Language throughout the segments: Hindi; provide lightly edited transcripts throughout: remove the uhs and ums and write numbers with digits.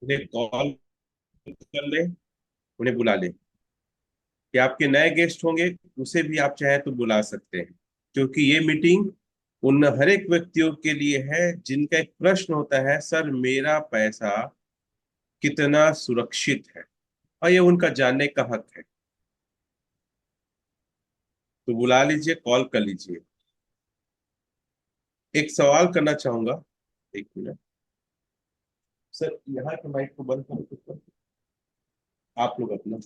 उन्हें कॉल कर ले, उन्हें बुला ले। कि आपके नए गेस्ट होंगे, उसे भी आप चाहे तो बुला सकते हैं, क्योंकि ये मीटिंग उन हर एक व्यक्तियों के लिए है जिनका एक प्रश्न होता है, सर मेरा पैसा कितना सुरक्षित है, और ये उनका जानने का हक है। तो बुला लीजिए, कॉल कर लीजिए। एक सवाल करना चाहूंगा। एक मिनट। सर यहाँ के माइक को बंद करो तो। आप लोग अपना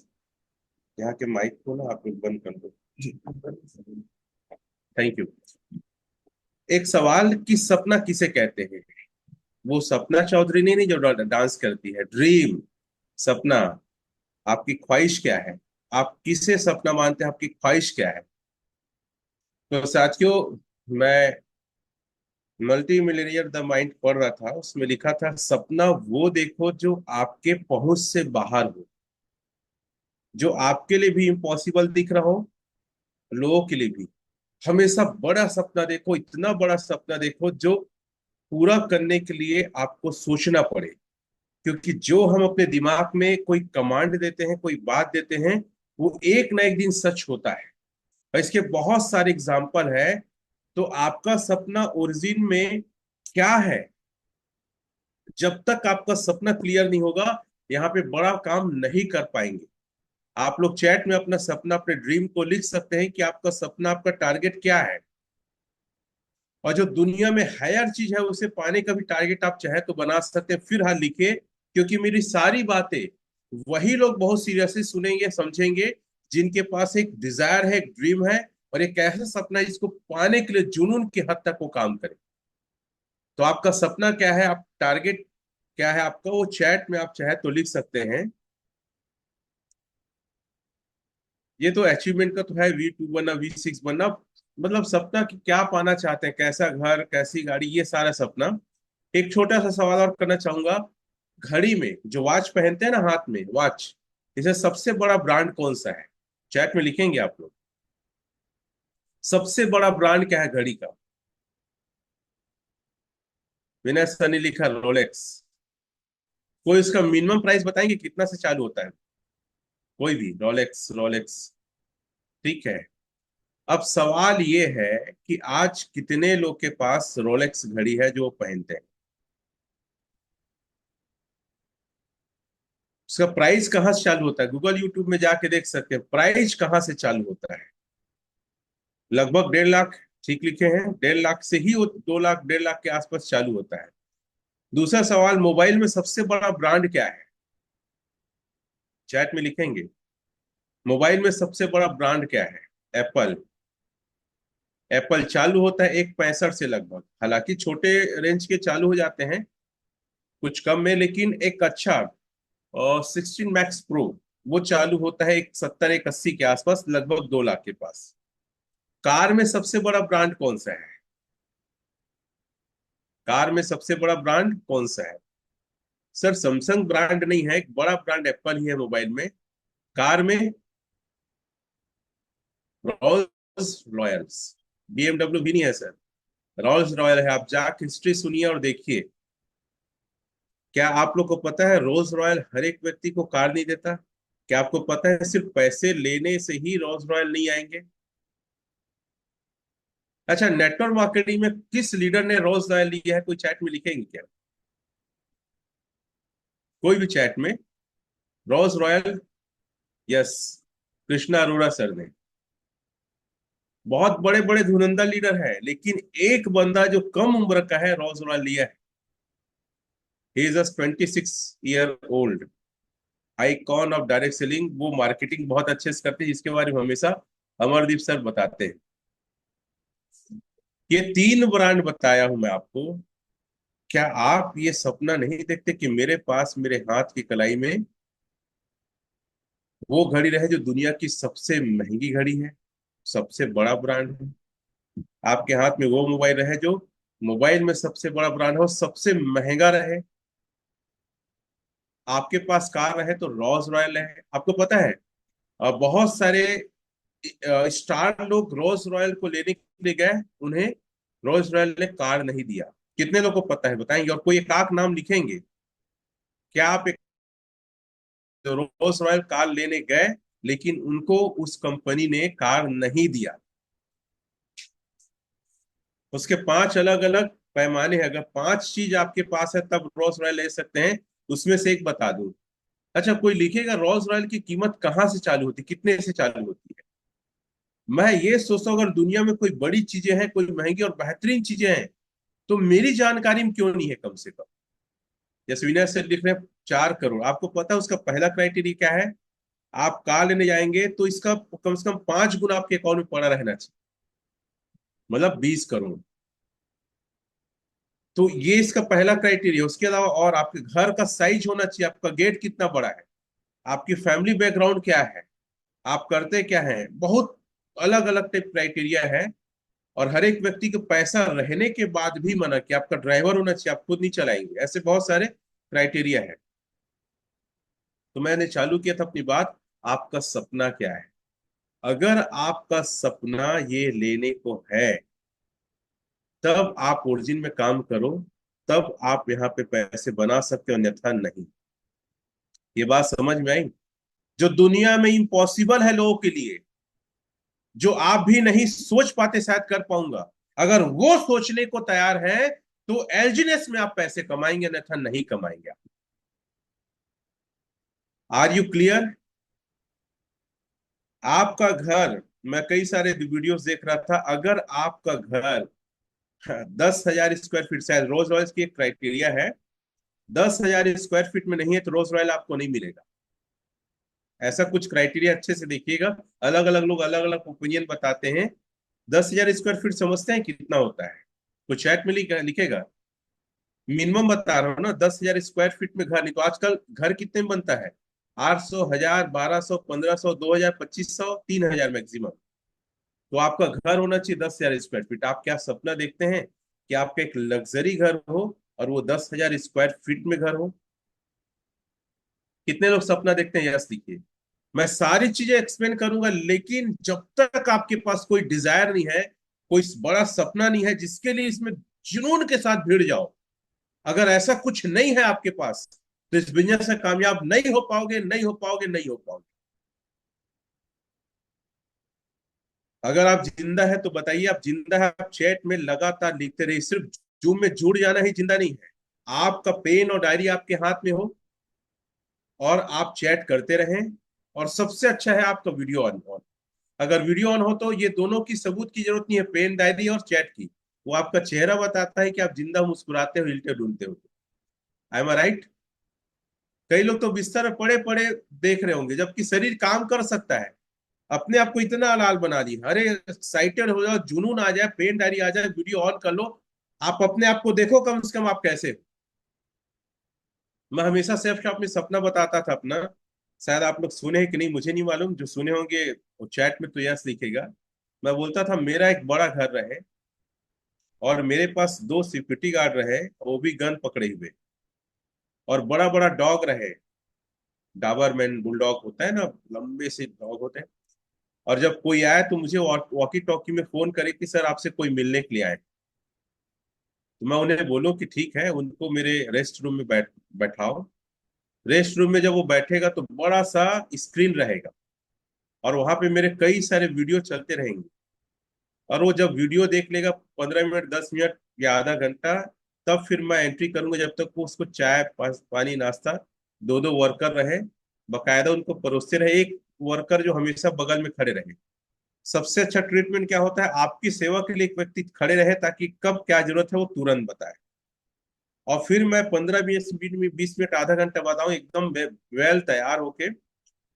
यहाँ के माइक को ना आप लोग बंद कर दो। Thank you. एक सवाल कि सपना किसे कहते हैं? वो सपना चौधरी नहीं, नहीं जो डांस करती है, ड्रीम, सपना। आपकी ख्वाहिश क्या है? आप किसे सपना मानते हैं? आपकी ख्वाहिश क्या है? तो साथियों, मैं मल्टी मिलियनियर द माइंड पढ़ रहा था, उसमें लिखा था सपना वो देखो जो आपके पहुंच से बाहर हो, जो आपके लिए भी इम्पॉसिबल दिख रहा हो, लोगों के लिए भी। हमेशा बड़ा सपना देखो, इतना बड़ा सपना देखो जो पूरा करने के लिए आपको सोचना पड़े। क्योंकि जो हम अपने दिमाग में कोई कमांड देते हैं, कोई बात देते हैं, वो एक ना एक दिन सच होता है। और इसके बहुत सारे एग्जाम्पल है। तो आपका सपना ओरिजिन में क्या है? जब तक आपका सपना क्लियर नहीं होगा, यहाँ पे बड़ा काम नहीं कर पाएंगे। आप लोग चैट में अपना सपना, अपने ड्रीम को लिख सकते हैं कि आपका सपना, आपका टारगेट क्या है। और जो दुनिया में हायर चीज है उसे पाने का भी टारगेट आप चाहे तो बना सकते हैं। फिर हाँ लिखे, क्योंकि मेरी सारी बातें वही लोग बहुत सीरियसली सुनेंगे, समझेंगे, जिनके पास एक डिजायर है, एक ड्रीम है, और एक ऐसा सपना है जिसको पाने के लिए जुनून की हद तक वो काम करे। तो आपका सपना क्या है, आप टारगेट क्या है आपका, वो चैट में आप चाहे तो लिख सकते हैं। ये तो अचीवमेंट का तो है, V2 बनना, V6 बनना। मतलब सपना कि क्या पाना चाहते हैं, कैसा घर, कैसी गाड़ी, ये सारा सपना। एक छोटा सा सवाल और करना चाहूंगा। घड़ी में जो वॉच पहनते हैं ना, हाथ में वॉच, इसे सबसे बड़ा ब्रांड कौन सा है? चैट में लिखेंगे आप लोग। सबसे बड़ा ब्रांड क्या है घड़ी का? विनय सर ने लिखा रोलेक्स। कोई इसका मिनिमम प्राइस बताएंगे कितना से चालू होता है? कोई भी, रोलेक्स रोलेक्स। ठीक है। अब सवाल ये है कि आज कितने लोग के पास रोलेक्स घड़ी है जो वो पहनते हैं? उसका प्राइस कहाँ से चालू होता है? गूगल यूट्यूब में जाके देख सकते हैं प्राइस कहाँ से चालू होता है। लगभग 1.5 लाख। ठीक लिखे हैं, 1.5 लाख से ही वो 2 लाख, 1.5 लाख के आसपास चालू होता है। दूसरा सवाल, मोबाइल में सबसे बड़ा ब्रांड क्या है? चैट में लिखेंगे। मोबाइल में सबसे बड़ा ब्रांड क्या है? एप्पल। एप्पल चालू होता है 1.65 से लगभग, हालांकि छोटे रेंज के चालू हो जाते हैं, कुछ कम में, लेकिन एक अच्छा और 16 मैक्स प्रो, वो चालू होता है 1.70 1.80 के आसपास, लगभग 2 लाख के पास। कार में सबसे बड़ा ब्रांड कौन सा है? कार में सबसे बड़ा ब्रांड कौन सा है? सर सैमसंग ब्रांड नहीं है, एक बड़ा ब्रांड एप्पल ही है मोबाइल में। कार में रोल्स रॉयल्स। BMW भी नहीं है सर, रोल्स रॉयल है। आप जाके हिस्ट्री सुनिए और देखिए। क्या आप लोग को पता है रोल्स रॉयल हर एक व्यक्ति को कार नहीं देता? क्या आपको पता है सिर्फ पैसे लेने से ही रोल्स रॉयल नहीं आएंगे? अच्छा, नेटवर्क मार्केटिंग में किस लीडर ने रोल्स रॉयल लिया है? कोई चैट में लिखेंगे क्या? कोई भी चैट में। Rolls Royce. Yes, Krishna Arora sir ने। बहुत बड़े बड़े धुरंधर लीडर है, लेकिन एक बंदा जो कम उम्र का है रोल्स रॉयल लिया है। He is just 26 year old. Icon of direct selling, वो मार्केटिंग बहुत अच्छे से करते हैं, जिसके बारे में हमेशा अमरदीप सर बताते हैं। ये 3 ब्रांड बताया हूं मैं आपको। क्या आप ये सपना नहीं देखते कि मेरे पास, मेरे हाथ की कलाई में वो घड़ी रहे जो दुनिया की सबसे महंगी घड़ी है, सबसे बड़ा ब्रांड है? आपके हाथ में वो मोबाइल रहे जो मोबाइल में सबसे बड़ा ब्रांड हो, सबसे महंगा रहे? आपके पास कार रहे तो रोल्स रॉयल रहे। आपको पता है बहुत सारे स्टार लोग रोल्स रॉयल को लेने के लिए गए, उन्हें रोल्स रॉयल ने कार नहीं दिया। कितने लोग को पता है बताएंगे? और कोई एक आख नाम लिखेंगे। क्या आप एक रोल्स रॉयल कार लेने गए, लेकिन उनको उस कंपनी ने कार नहीं दिया? उसके पांच अलग अलग पैमाने हैं, अगर पांच चीज आपके पास है तब रोल्स रॉयल ले सकते हैं, उसमें से एक बता दूं। अच्छा, कोई लिखेगा रोल्स रॉयल की कीमत कहाँ से चालू होती है, कितने से चालू होती है? मैं ये सोचता हूँ अगर दुनिया में कोई बड़ी चीजें हैं, कोई महंगी और बेहतरीन चीजें हैं, तो मेरी जानकारी में क्यों नहीं है कम से कम? जैसे विनय से लिख रहे हैं 4 करोड़, आपको पता है उसका पहला क्राइटेरिया क्या है? आप कार लेने जाएंगे तो इसका कम से कम 5 गुना आपके अकाउंट में पड़ा रहना चाहिए, मतलब 20 करोड़। तो ये इसका पहला क्राइटेरिया। उसके अलावा और आपके घर का साइज होना चाहिए, आपका गेट कितना बड़ा है, आपकी फैमिली बैकग्राउंड क्या है, आप करते क्या हैं, बहुत अलग अलग टाइप क्राइटेरिया है। और हर एक व्यक्ति को पैसा रहने के बाद भी मना कि आपका ड्राइवर होना चाहिए, आप खुद नहीं चलाएंगे, ऐसे बहुत सारे क्राइटेरिया है। तो मैंने चालू किया था अपनी बात, आपका सपना क्या है? अगर आपका सपना ये लेने को है, तब आप ओरिजिन में काम करो, तब आप यहाँ पे पैसे बना सकते हो, अन्यथा नहीं। ये बात समझ में आई? जो दुनिया में इम्पॉसिबल है लोगों के लिए, जो आप भी नहीं सोच पाते शायद कर पाऊंगा, अगर वो सोचने को तैयार है तो एलजीनेस में आप पैसे कमाएंगे, अन्यथा नहीं कमाएंगे। Are you clear? आपका घर, मैं कई सारे वीडियोस देख रहा था, अगर आपका घर 10,000 स्क्वायर फीट, शायद रोज रॉयल्स की एक क्राइटेरिया है, 10,000 स्क्वायर फीट में नहीं है तो रोज रॉयल आपको नहीं मिलेगा। ऐसा कुछ क्राइटेरिया अच्छे से देखिएगा, अलग अलग लोग अलग अलग ओपिनियन बताते हैं। 10,000 स्क्वायर फीट समझते हैं कितना होता है? तो चैट में लिखेगा। मिनिमम बता रहा हूँ ना, 10,000 स्क्वायर फीट में घर नहीं तो आजकल घर कितने में बनता है? 800, 1,000, 1,200, 1,500, 2,000, 2,500, 3,000 मैक्सिमम। तो आपका घर होना चाहिए 10,000 स्क्वायर फीट। आप क्या सपना देखते हैं कि आपका एक लग्जरी घर हो और वो 10,000 स्क्वायर फीट में घर हो? कितने लोग सपना देखते हैं, यस लिखिए। मैं सारी चीजें एक्सप्लेन करूंगा, लेकिन जब तक आपके पास कोई डिजायर नहीं है, कोई बड़ा सपना नहीं है जिसके लिए इसमें जुनून के साथ भिड़ जाओ, अगर ऐसा कुछ नहीं है आपके पास, तो इस बिजनेस में कामयाब नहीं हो पाओगे, नहीं हो पाओगे, नहीं हो पाओगे। अगर आप जिंदा है तो बताइए आप जिंदा है, आप चैट में लगातार लिखते रहिए, सिर्फ जूम में जुड़ जाना ही जिंदा नहीं है। आपका पेन और डायरी आपके हाथ में हो और आप चैट करते रहें, और सबसे अच्छा है आपका वीडियो ऑन। अगर वीडियो ऑन हो तो ये दोनों की सबूत की जरूरत नहीं है, पेन डायरी और चैट की, वो आपका चेहरा बताता है कि आप जिंदा मुस्कुराते हो, हिलते डुलते हो। I am right? कई लोग तो बिस्तर में पड़े पड़े देख रहे होंगे, जबकि शरीर काम कर सकता है। अपने आप को इतना लाल बना दी, अरे एक्साइटेड हो जाओ, जुनून आ जाए, पेन डायरी आ जाए, वीडियो ऑन कर लो, आप अपने आप को देखो कम से कम आप कैसे हो। मैं हमेशा सेल्फ शॉप में सपना बताता था अपना, शायद आप लोग सुने हैं कि नहीं मुझे नहीं मालूम, जो सुने होंगे वो चैट में तो यस लिखेगा। मैं बोलता था मेरा एक बड़ा घर रहे और मेरे पास 2 सिक्योरिटी गार्ड रहे, वो भी गन पकड़े हुए, और बड़ा बड़ा डॉग रहे, डाबरमैन बुलडॉग होता है ना, लंबे से डॉग होते हैं। और जब कोई आए तो मुझे वॉकी टॉकी में फोन करे कि सर आपसे कोई मिलने के लिए आए, तो मैं उन्हें बोलूं कि ठीक है, उनको मेरे रेस्ट रूम में बैठाओ। रेस्ट रूम में जब वो बैठेगा तो बड़ा सा स्क्रीन रहेगा, और वहां पे मेरे कई सारे वीडियो चलते रहेंगे। और वो जब वीडियो देख लेगा 15 मिनट, 10 मिनट या आधा घंटा, तब फिर मैं एंट्री करूंगा, जब तक वो उसको चाय पानी नाश्ता, दो दो वर्कर रहे, बकायदा उनको परोसते रहे, एक वर्कर जो हमेशा बगल में खड़े रहे। सबसे अच्छा ट्रीटमेंट क्या होता है? आपकी सेवा के लिए एक व्यक्ति खड़े रहे, ताकि कब क्या जरूरत है वो तुरंत बताए। और फिर मैं 15-20 मिनट, 20 मिनट, आधा घंटा बाद आऊं एकदम वेल तैयार होके,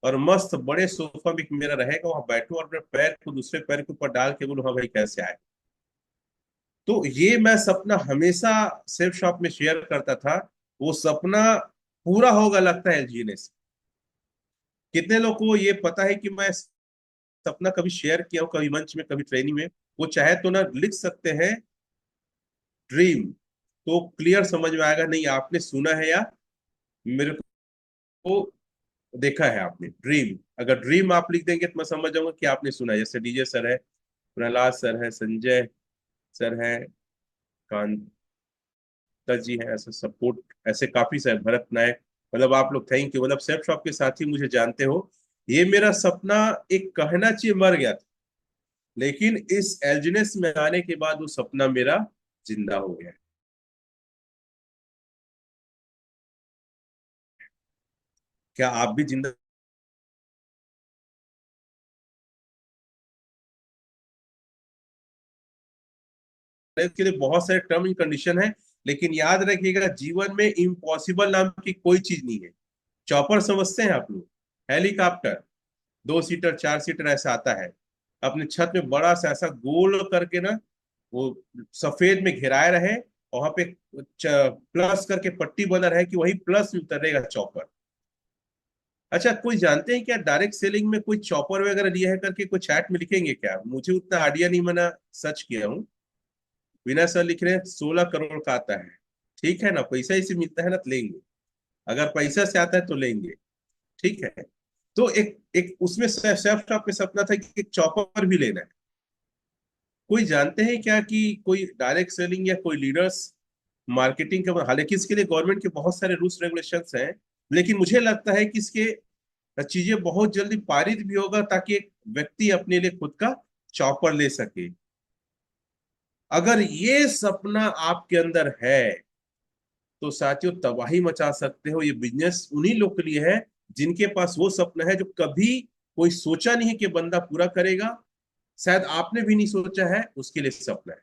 और मस्त बड़े सोफा भी मेरा रहेगा, वहां बैठूं और अपने पैर को दूसरे पैर के ऊपर डाल के बोलूं हाँ भाई कैसे आए। तो ये मैं सपना हमेशा सेल्फ शॉप में शेयर करता था, वो सपना पूरा होगा लगता है जीने से। कितने लोग को ये पता है कि मैं सपना कभी शेयर किया हूं, कभी मंच में, कभी ट्रेनिंग में? वो चाहे तो ना लिख सकते हैं ड्रीम, तो क्लियर समझ में आएगा, नहीं आपने सुना है या मेरे को देखा है आपने ड्रीम। अगर ड्रीम आप लिख देंगे तो मैं समझ जाऊंगा कि आपने सुना है। जैसे डीजे सर है, प्रहलाद सर है, संजय सर है, कांता जी है, ऐसे सपोर्ट, ऐसे काफी सर, भरत नायक, मतलब आप लोग थैंक यू, मतलब सेफ शॉप के साथी मुझे जानते हो। ये मेरा सपना एक कहना चाहिए मर गया था, लेकिन इस एलजीनेस में आने के बाद वो सपना मेरा जिंदा हो गया। क्या आप भी जिंदा? इसके लिए बहुत सारे टर्म एंड कंडीशन है, लेकिन याद रखिएगा जीवन में इम्पॉसिबल नाम की कोई चीज नहीं है। चॉपर समझते हैं आप लोग? हेलीकॉप्टर 2 सीटर 4 सीटर ऐसा आता है, अपने छत में बड़ा सा ऐसा गोल करके ना, वो सफेद में घेराए रहे, और वहां पे प्लस करके पट्टी बना रहे कि वही प्लस में उतरेगा चॉपर। अच्छा, कोई जानते हैं क्या डायरेक्ट सेलिंग में कोई चॉपर वगैरह लिया है करके कोई चैट में लिखेंगे क्या? मुझे उतना आइडिया नहीं, मैंने सर्च किया हूँ। विनय सर लिख रहे हैं 16 करोड़ का आता है। ठीक है ना, पैसा इसे मिलता है ना तो लेंगे। अगर पैसा से आता है तो लेंगे। ठीक है। तो एक एक उसमें सेफ शॉप में सपना था कि एक चॉपर भी लेना है। कोई जानते हैं क्या कि कोई डायरेक्ट सेलिंग या कोई लीडर्स मार्केटिंग का, हालांकि इसके लिए गवर्नमेंट के बहुत सारे रूल्स रेगुलेशंस हैं, लेकिन मुझे लगता है कि इसके चीजें बहुत जल्दी पारित भी होगा ताकि एक व्यक्ति अपने लिए खुद का चॉपर ले सके। अगर ये सपना आपके अंदर है तो साथियों तबाही मचा सकते हो। ये बिजनेस उन्हीं लोग के लिए है जिनके पास वो सपना है जो कभी कोई सोचा नहीं कि बंदा पूरा करेगा, शायद आपने भी नहीं सोचा है, उसके लिए सपना है।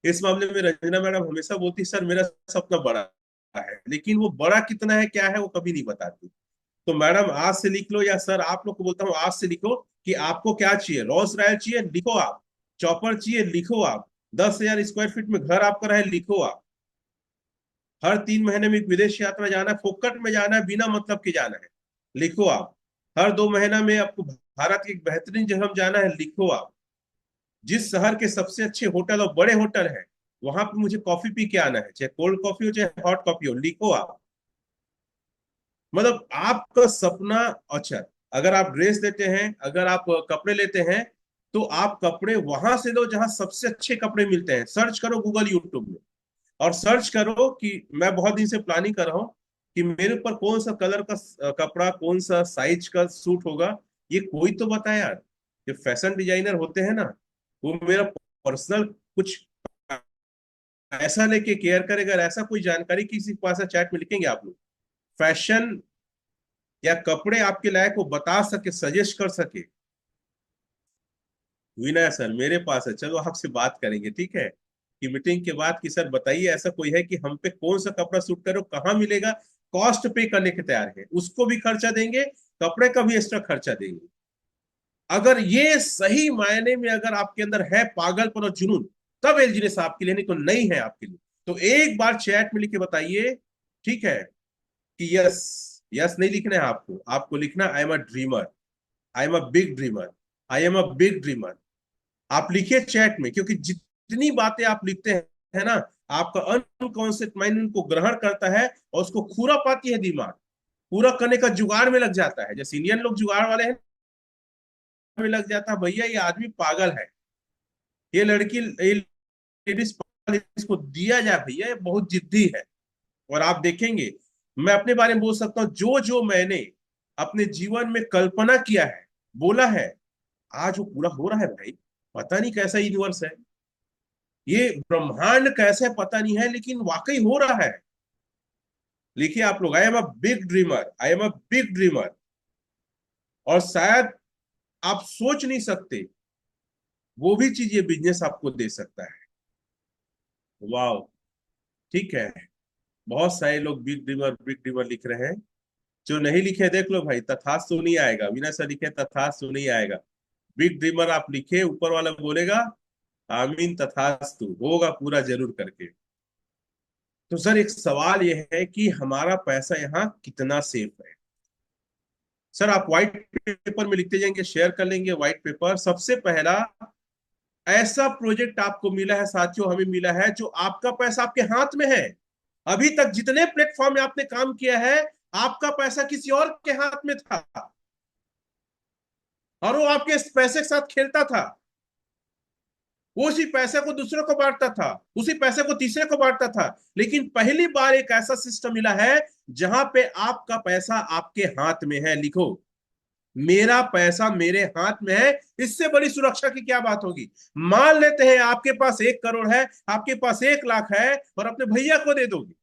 इस मामले में रंजना मैडम हमेशा बोलती सर मेरा सपना बड़ा है, लेकिन वो बड़ा कितना है क्या है वो कभी नहीं बताती। तो मैडम आज से लिख लो, या सर आप लोग को बोलता हूँ आज से लिखो कि आपको क्या चाहिए। रोल्स रॉयल चाहिए, लिखो आप। चॉपर चाहिए, लिखो आप। 10,000 स्क्वायर फीट में घर आपका रहे, लिखो आप। हर 3 महीने में एक विदेश यात्रा जाना है, फोकट में जाना है, बिना मतलब के जाना है, लिखो आप। हर 2 महीना में आपको भारत की एक बेहतरीन जगह जाना है, लिखो आप। जिस शहर के सबसे अच्छे होटल और बड़े होटल है वहां पे मुझे कॉफी पी के आना है, चाहे कोल्ड कॉफी हो चाहे हॉट कॉफी हो, लिखो आप। मतलब आपका सपना। अच्छा, अगर आप ड्रेस लेते हैं, अगर आप कपड़े लेते हैं, तो आप कपड़े वहां से लो जहां सबसे अच्छे कपड़े मिलते हैं। सर्च करो गूगल यूट्यूब में, और सर्च करो कि मैं बहुत दिन से प्लानिंग कर रहा हूँ कि मेरे ऊपर कौन सा कलर का कपड़ा, कौन सा साइज का सूट होगा। ये कोई तो बताए यार। जो फैशन डिजाइनर होते हैं ना, वो मेरा पर्सनल कुछ ऐसा लेके केयर करेगा। अगर ऐसा कोई जानकारी किसी के पास है, चैट में लिखेंगे आप लोग। फैशन या कपड़े आपके लायक को बता सके, सजेस्ट कर सके। विनय सर मेरे पास है, चलो आपसे बात करेंगे, ठीक है, कि मीटिंग के बाद कि सर बताइए ऐसा कोई है कि हम पे कौन सा कपड़ा सूट करे, कहाँ मिलेगा। कॉस्ट पे करने के तैयार है, उसको भी खर्चा देंगे, कपड़े का भी एक्स्ट्रा खर्चा देंगे। अगर ये सही मायने में अगर आपके अंदर है पागलपन और जुनून, तब एलजीनेस आपके लिए, नहीं तो नहीं है आपके लिए। तो एक बार चैट में लिख के बताइए, ठीक है, कि यस। यस नहीं लिखना है आपको, आपको लिखना I am a dreamer, I am a big dreamer, I am a big dreamer. आप लिखिए चैट में, क्योंकि जितनी बातें आप लिखते हैं, है ना, आपका अनकॉन्शियस माइंड उनको ग्रहण करता है और उसको खूरा पाती है दिमाग। पूरा करने का जुगाड़ में लग जाता है, जैसे इंडियन लोग जुगाड़ वाले हैं, में लग जाता है भैया ये आदमी पागल है, ये लड़की ये लेडीज, इसको दिया जाए भैया, ये बहुत जिद्दी है। और आप देखेंगे, मैं अपने बारे में बोल सकता हूँ, जो जो मैंने अपने जीवन में कल्पना किया है, बोला है, आज वो पूरा हो रहा है भाई। पता नहीं कैसा यूनिवर्स है, ये ब्रह्मांड कैसे पता नहीं है, लेकिन वाकई हो रहा है। लिखिए आप लोग, I am a big dreamer, I am a big dreamer. और शायद आप सोच नहीं सकते वो भी चीज ये बिजनेस आपको दे सकता है। वाह। ठीक है। बहुत सारे लोग बिग ड्रीमर लिख रहे हैं। जो नहीं लिखे देख लो भाई, तथास्तु नहीं आएगा। बिना से लिखे तथास्तु नहीं आएगा। बिग ड्रीमर आप लिखे, ऊपर वाला बोलेगा आमीन तथास्तु, होगा पूरा जरूर करके। तो सर एक सवाल यह है कि हमारा पैसा यहाँ कितना सेफ है? सर आप व्हाइट पेपर में लिखते जाएंगे, शेयर कर लेंगे व्हाइट पेपर। सबसे पहला ऐसा प्रोजेक्ट आपको मिला है साथियों, हमें मिला है जो आपका पैसा आपके हाथ में है। अभी तक जितने प्लेटफॉर्म में आपने काम किया है, आपका पैसा किसी और के हाथ में था, और वो आपके पैसे के साथ खेलता था। वो उसी पैसे को दूसरों को बांटता था, उसी पैसे को तीसरे को बांटता था। लेकिन पहली बार एक ऐसा सिस्टम मिला है जहां पे आपका पैसा आपके हाथ में है। लिखो, मेरा पैसा मेरे हाथ में है। इससे बड़ी सुरक्षा की क्या बात होगी। मान लेते हैं आपके पास 1 करोड़ है, आपके पास 1 लाख है, और अपने भैया को दे दोगे,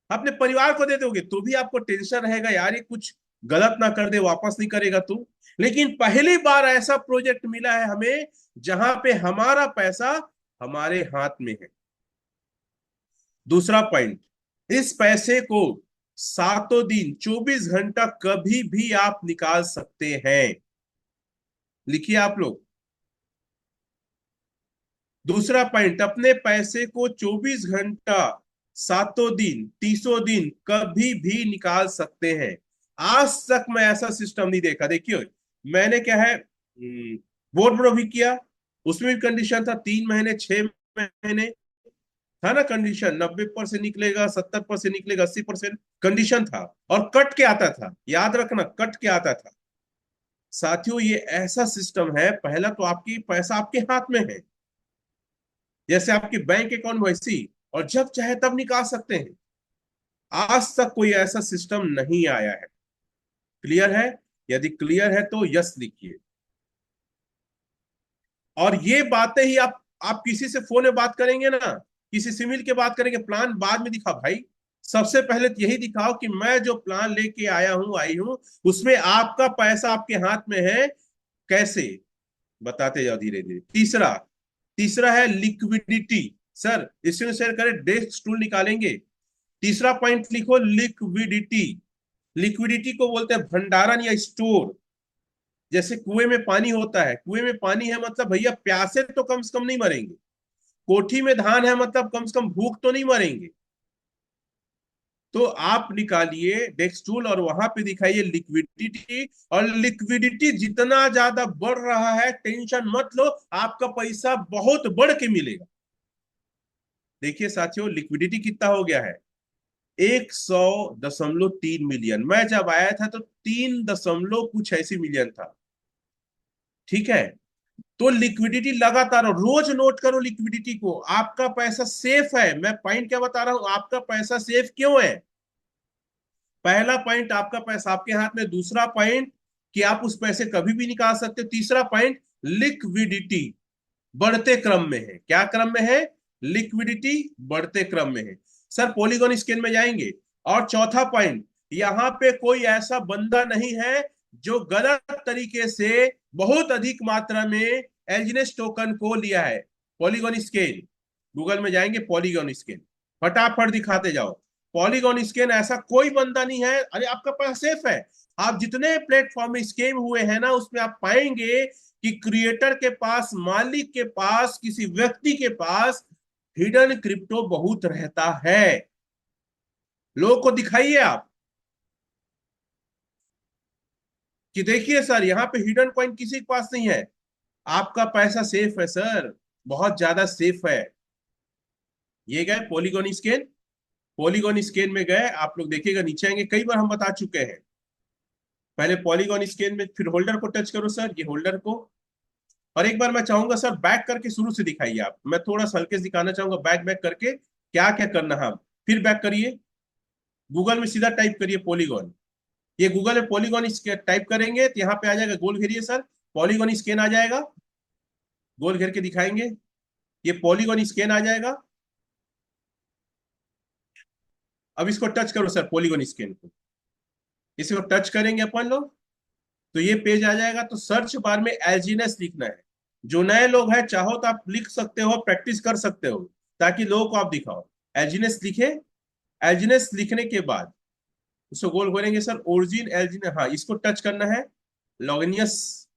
अपने परिवार को दे दोगे, तो भी आपको टेंशन रहेगा, यार ये कुछ गलत ना कर दे, वापस नहीं करेगा तू। लेकिन पहली बार ऐसा प्रोजेक्ट मिला है हमें जहां पे हमारा पैसा हमारे हाथ में है। दूसरा पॉइंट, इस पैसे को सातों दिन 24 घंटा कभी भी आप निकाल सकते हैं। लिखिए आप लोग। दूसरा पॉइंट, अपने पैसे को 24 घंटा, सातों दिन, 30 दिन कभी भी निकाल सकते हैं। आज तक मैं ऐसा सिस्टम नहीं देखा। देखिए, मैंने क्या है, बोर्ड ब्रो भी किया, उसमें भी कंडीशन था 3 महीने, 6 महीने, था ना कंडीशन, 90% निकलेगा, 70% निकलेगा, 80% कंडीशन था। और कट के आता था, याद रखना, कट के आता था। साथियों, ये ऐसा सिस्टम है, पहला तो आपकी पैसा आपके हाथ में है, जैसे आपकी बैंक अकाउंट वैसी, और जब चाहे तब निकाल सकते हैं। आज तक कोई ऐसा सिस्टम नहीं आया है। क्लियर है? यदि क्लियर है तो यस लिखिए। और ये बातें ही आप किसी से फोन में बात करेंगे ना, किसी सिविल के बात करेंगे, प्लान बाद में दिखा भाई। सबसे पहले तो यही दिखाओ कि मैं जो प्लान लेके आया हूं, आई हूं, उसमें आपका पैसा आपके हाथ में है। कैसे, बताते जाओ धीरे धीरे। तीसरा, तीसरा है लिक्विडिटी। सर इसमें शेयर करें, डेस्क टूल निकालेंगे। तीसरा पॉइंट लिखो, लिक्विडिटी। लिक्विडिटी को बोलते हैं भंडारण या स्टोर। जैसे कुएं में पानी होता है, कुएं में पानी है मतलब भैया प्यासे तो कम से कम नहीं मरेंगे। कोठी में धान है मतलब कम से कम भूख तो नहीं मरेंगे। तो आप निकालिए डेस्क टूल और वहां पे दिखाइए लिक्विडिटी। और लिक्विडिटी जितना ज्यादा बढ़ रहा है, टेंशन मत लो, आपका पैसा बहुत बढ़ के मिलेगा। देखिए साथियों, लिक्विडिटी कितना हो गया है, 100.3 मिलियन। मैं जब आया था तो 3 कुछ ऐसी मिलियन था। ठीक है, तो लिक्विडिटी लगातार, रोज नोट करो लिक्विडिटी को। आपका पैसा सेफ है। मैं पॉइंट क्या बता रहा हूं, आपका पैसा सेफ क्यों है। पहला पॉइंट, आपका पैसा आपके हाथ में। दूसरा पॉइंट कि आप उस पैसे कभी भी निकाल सकते हो। तीसरा पॉइंट, लिक्विडिटी बढ़ते क्रम में है। क्या क्रम में है, लिक्विडिटी बढ़ते क्रम में है। सर पॉलीगॉन स्कैन में जाएंगे। और चौथा पॉइंट, यहां पे कोई ऐसा बंदा नहीं है जो गलत तरीके से बहुत अधिक मात्रा में एलजीनेस टोकन को लिया है। पॉलीगॉन स्कैन, गूगल में जाएंगे, पॉलीगॉन स्कैन, फटाफट दिखाते जाओ। पॉलीगॉन स्कैन, ऐसा कोई बंदा नहीं है। अरे आपका पैसा सेफ है। आप जितने प्लेटफॉर्म में स्कैम हुए हैं ना, उसमें आप पाएंगे कि क्रिएटर के पास, मालिक के पास, किसी व्यक्ति के पास हिडन क्रिप्टो बहुत रहता है। लोगों को दिखाइए आप कि देखिए सर, यहाँ पे हिडन कॉइन किसी के पास नहीं है। आपका पैसा सेफ है सर, बहुत ज्यादा सेफ है। ये गए पॉलीगॉन स्कैन। पॉलीगॉन स्कैन में गए, आप लोग देखिएगा, नीचे आएंगे, कई बार हम बता चुके हैं। पहले पॉलीगॉन स्कैन में, फिर होल्डर को टच करो सर, ये होल्डर को। और एक बार मैं चाहूंगा सर बैक करके शुरू से दिखाइए आप, मैं थोड़ा सा हल्के से दिखाना चाहूंगा, बैक बैक करके क्या क्या करना है। फिर बैक करिए, गूगल में सीधा टाइप करिए पॉलीगॉन। ये गूगल में पॉलीगॉन टाइप करेंगे तो यहाँ पे आ जाएगा, गोल घेरिए सर, पॉलीगॉन स्कैन आ जाएगा। गोल घेर के दिखाएंगे, ये पॉलीगॉन स्कैन आ जाएगा। अब इसको टच करो सर, पॉलीगॉन स्कैन को, इसको टच करेंगे अपन लोग, तो ये पेज आ जाएगा। तो सर्च बार में एलजीनेस लिखना है। जो नए लोग हैं, चाहो तो आप लिख सकते हो, प्रैक्टिस कर सकते हो, ताकि लोगों को आप दिखाओ। एलजीनेस लिखे। एलजीनेस लिखने के बाद उसको गोल करेंगे सर, ओरिजिन एलजीन, हाँ इसको टच करना है। लॉगिनियस,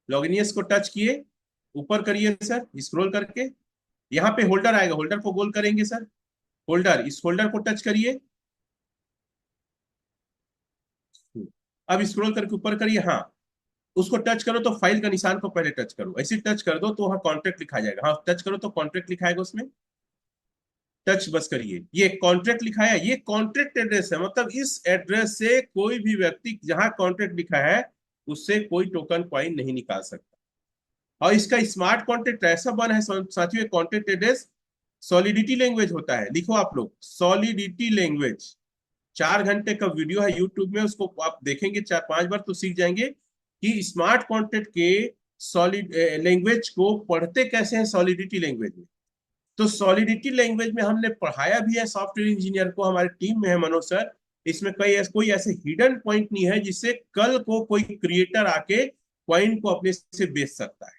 लॉगिनियस को टच किए, ऊपर करिए सर स्क्रॉल करके, यहाँ पे होल्डर आएगा, होल्डर को गोल करेंगे सर। होल्डर, इस होल्डर को टच करिए। अब स्क्रॉल करके ऊपर करिए, हाँ उसको टच करो तो फाइल का निशान को पहले टच करो, ऐसे टच कर दो तो वहां कॉन्ट्रैक्ट लिखा जाएगा। हाँ टच करो तो कॉन्ट्रैक्ट लिखाएगा उसमें, टच बस करिए, ये कॉन्ट्रैक्ट लिखा है, ये कॉन्ट्रैक्ट एड्रेस है। मतलब इस एड्रेस से कोई भी व्यक्ति जहां कॉन्ट्रैक्ट लिखा है, उससे कोई टोकन कॉइन नहीं निकाल सकता। और इसका स्मार्ट कॉन्ट्रैक्ट ऐसा बना है साथियों, कॉन्ट्रैक्ट एड्रेस सॉलिडिटी लैंग्वेज होता है। लिखो आप लोग, सॉलिडिटी लैंग्वेज। 4 घंटे का वीडियो है यूट्यूब में, उसको आप देखेंगे 4-5 बार तो सीख जाएंगे कि स्मार्ट कॉन्ट्रैक्ट के सॉलिड लैंग्वेज को पढ़ते कैसे हैं सॉलिडिटी लैंग्वेज में। तो सॉलिडिटी लैंग्वेज में हमने पढ़ाया भी है सॉफ्टवेयर इंजीनियर को, हमारे टीम में है मनोज सर। इसमें कोई ऐसे हिडन पॉइंट नहीं है जिससे कल को कोई क्रिएटर आके पॉइंट को अपने से बेच सकता है।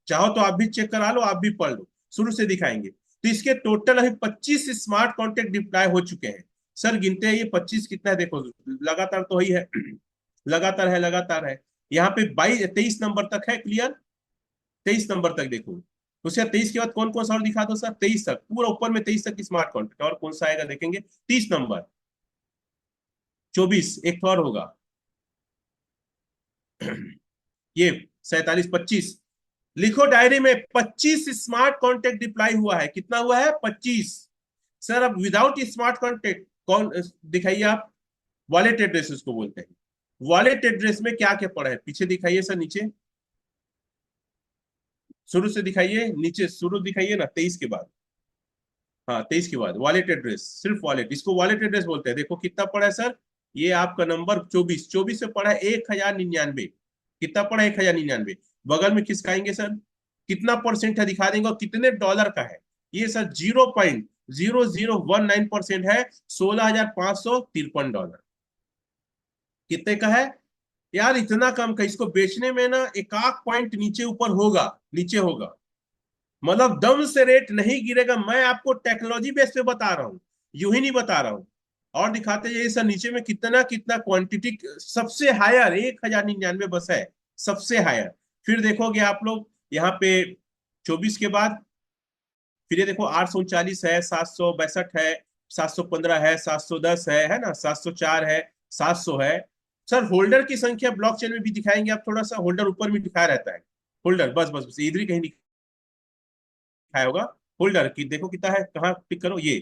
चाहो तो आप भी चेक करा लो, आप भी पढ़ लो, शुरू से दिखाएंगे। तो इसके टोटल अभी 25 स्मार्ट कॉन्ट्रैक्ट डिप्लॉय हो चुके हैं। सर गिनते हैं ये 25 कितना है, देखो लगातार तो ही है लगातार है। यहाँ पे 23 नंबर तक है, क्लियर। 23 नंबर तक देखो। उसके बाद 23 के बाद कौन कौन सा और दिखा दो सर, 23 तक पूरा ऊपर में 23 तक की स्मार्ट कॉन्ट्रैक्ट। और कौन सा आएगा देखेंगे, 30 नंबर, 24, एक तो और होगा ये 47, 25। लिखो डायरी में, 25 स्मार्ट कॉन्ट्रैक्ट डिप्लॉय हुआ है। कितना हुआ है, 25। सर अब विदाउट स्मार्ट कॉन्ट्रैक्ट कौन दिखाइए आप, वॉलेट एड्रेस उसको बोलते हैं। वॉलेट एड्रेस में क्या क्या पड़ा है पीछे दिखाइए सर, नीचे शुरू से दिखाइए, नीचे शुरू दिखाइए ना, 23 के बाद। हाँ 23 के बाद वॉलेट एड्रेस, सिर्फ वॉलेट, इसको वॉलेट एड्रेस बोलते हैं। देखो कितना पड़ा है सर, ये आपका नंबर 24, 24 से पड़ा है 1099। कितना पड़ा है, 1099। बगल में खिसकाएंगे सर, कितना परसेंट है दिखा देंगे, और कितने डॉलर का है। ये सर 0.0019% है, $16,553। कितने का है यार, इतना कम का। इसको बेचने में ना एक आध पॉइंट नीचे ऊपर होगा, नीचे होगा, मतलब दम से रेट नहीं गिरेगा। मैं आपको टेक्नोलॉजी बेस पे बता रहा हूँ, यूं ही नहीं बता रहा हूँ। और दिखाते जाइए सर नीचे में कितना कितना क्वांटिटी, सबसे हायर 1099 बस है, सबसे हायर। फिर देखोगे आप लोग यहाँ पे 24 के बाद, फिर ये देखो 839 है, 762 है, 715 है, 710 है ना, 704 है, 700 है। सर होल्डर की संख्या ब्लॉकचेन में भी दिखाएंगे आप, थोड़ा सा होल्डर ऊपर में दिखाया रहता है। होल्डर बस बस बस इधर ही कहीं दिखाया होगा। होल्डर की देखो कितना है, कहाँ टिक करो ये।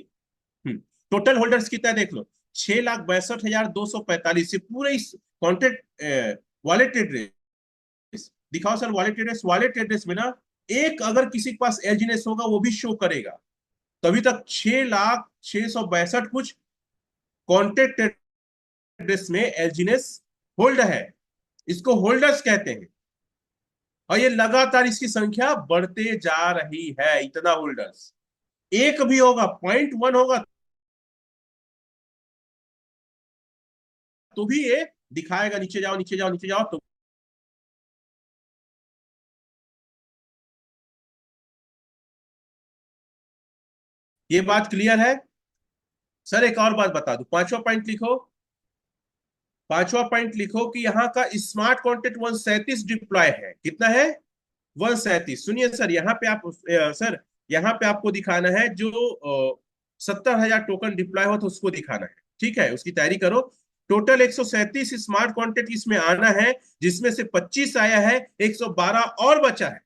टोटल होल्डर्स कितना है देख लो, 6,62,245 से पूरे इस कॉन्ट्रैक्ट वॉलेट एड्रेस दिखाओ सर। वॉलेट एड्रेस में ना एक अगर किसी के पास एलजीनेस होगा वो भी शो करेगा। तभी तक 6,06,62 कुछ कॉन्ट्रैक्ट एड्रेस में एलजीनेस होल्ड है, इसको होल्डर्स कहते हैं। और ये लगातार इसकी संख्या बढ़ते जा रही है, इतना होल्डर्स। एक भी होगा, 0.1 होगा तो भी ये दिखाएगा, नीचे जाओ नीचे जाओ नीचे जाओ तो। ये बात क्लियर है। सर एक और बात बता दूं, पांचवा पॉइंट लिखो। पांचवा पॉइंट लिखो कि यहाँ का स्मार्ट कॉन्ट्रैक्ट 137 डिप्लॉय है। कितना है, 137। सुनिए सर, यहाँ पे आप सर यहाँ पे आपको दिखाना है जो 70,000 टोकन डिप्लॉय हो तो उसको दिखाना है, ठीक है, उसकी तैयारी करो। टोटल 137 स्मार्ट कॉन्ट्रैक्ट इसमें आना है, जिसमें से 25 आया है, 112 और बचा है।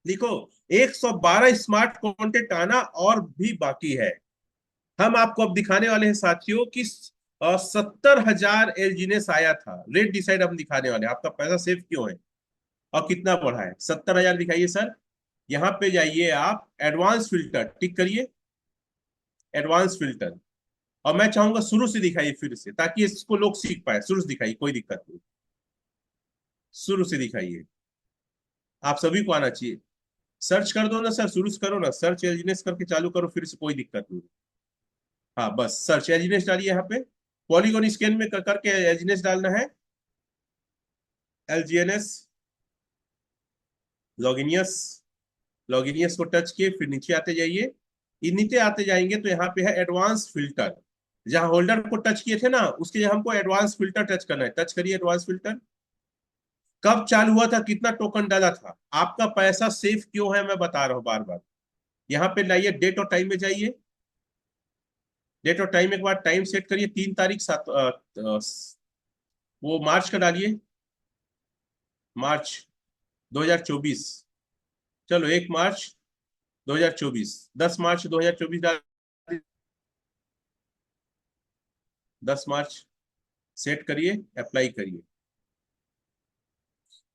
लिखो, 112 स्मार्ट कॉन्ट्रैक्ट आना और भी बाकी है। हम आपको अब दिखाने वाले हैं साथियों कि 70,000 एलजीनेस आया था। रेट डिसाइड हम दिखाने वाले हैं, आपका पैसा सेफ क्यों है और कितना बढ़ा है। 70,000 दिखाइए सर, यहाँ पे जाइए आप, एडवांस फिल्टर टिक करिए, एडवांस फिल्टर। और मैं चाहूंगा शुरू से दिखाइए फिर से, ताकि इसको लोग सीख पाए। शुरू से दिखाइए, कोई दिक्कत नहीं, शुरू से दिखाइए, आप सभी को आना चाहिए। सर्च कर दो ना सर, शुरू से करो ना, सर्च एलजीनेस करके चालू करो फिर से, कोई दिक्कत नहीं। हाँ बस सर्च एलजीनेस डालिए यहाँ पे, पॉलीगॉन स्कैन में करके एलजीनेस डालना है, एलजीएनएस लॉगिनियस। लॉगिनियस को टच किए, फिर नीचे आते जाइए। ये नीचे आते जाएंगे तो यहाँ पे है एडवांस फिल्टर। जहां होल्डर को टच किए थे ना, उसके हमको एडवांस फिल्टर टच करना है। टच करिए एडवांस फिल्टर। कब चालू हुआ था, कितना टोकन डाला था, आपका पैसा सेफ क्यों है, मैं बता रहा हूँ बार बार। यहाँ पे लाइए, डेट और टाइम में जाइए। डेट और टाइम एक बार टाइम सेट करिए, 3 तारीख 7 वो मार्च का डालिए, मार्च 2024। चलो 1 मार्च 2024, 10 मार्च 2024 डाल, 10 मार्च सेट करिए, अप्लाई करिए।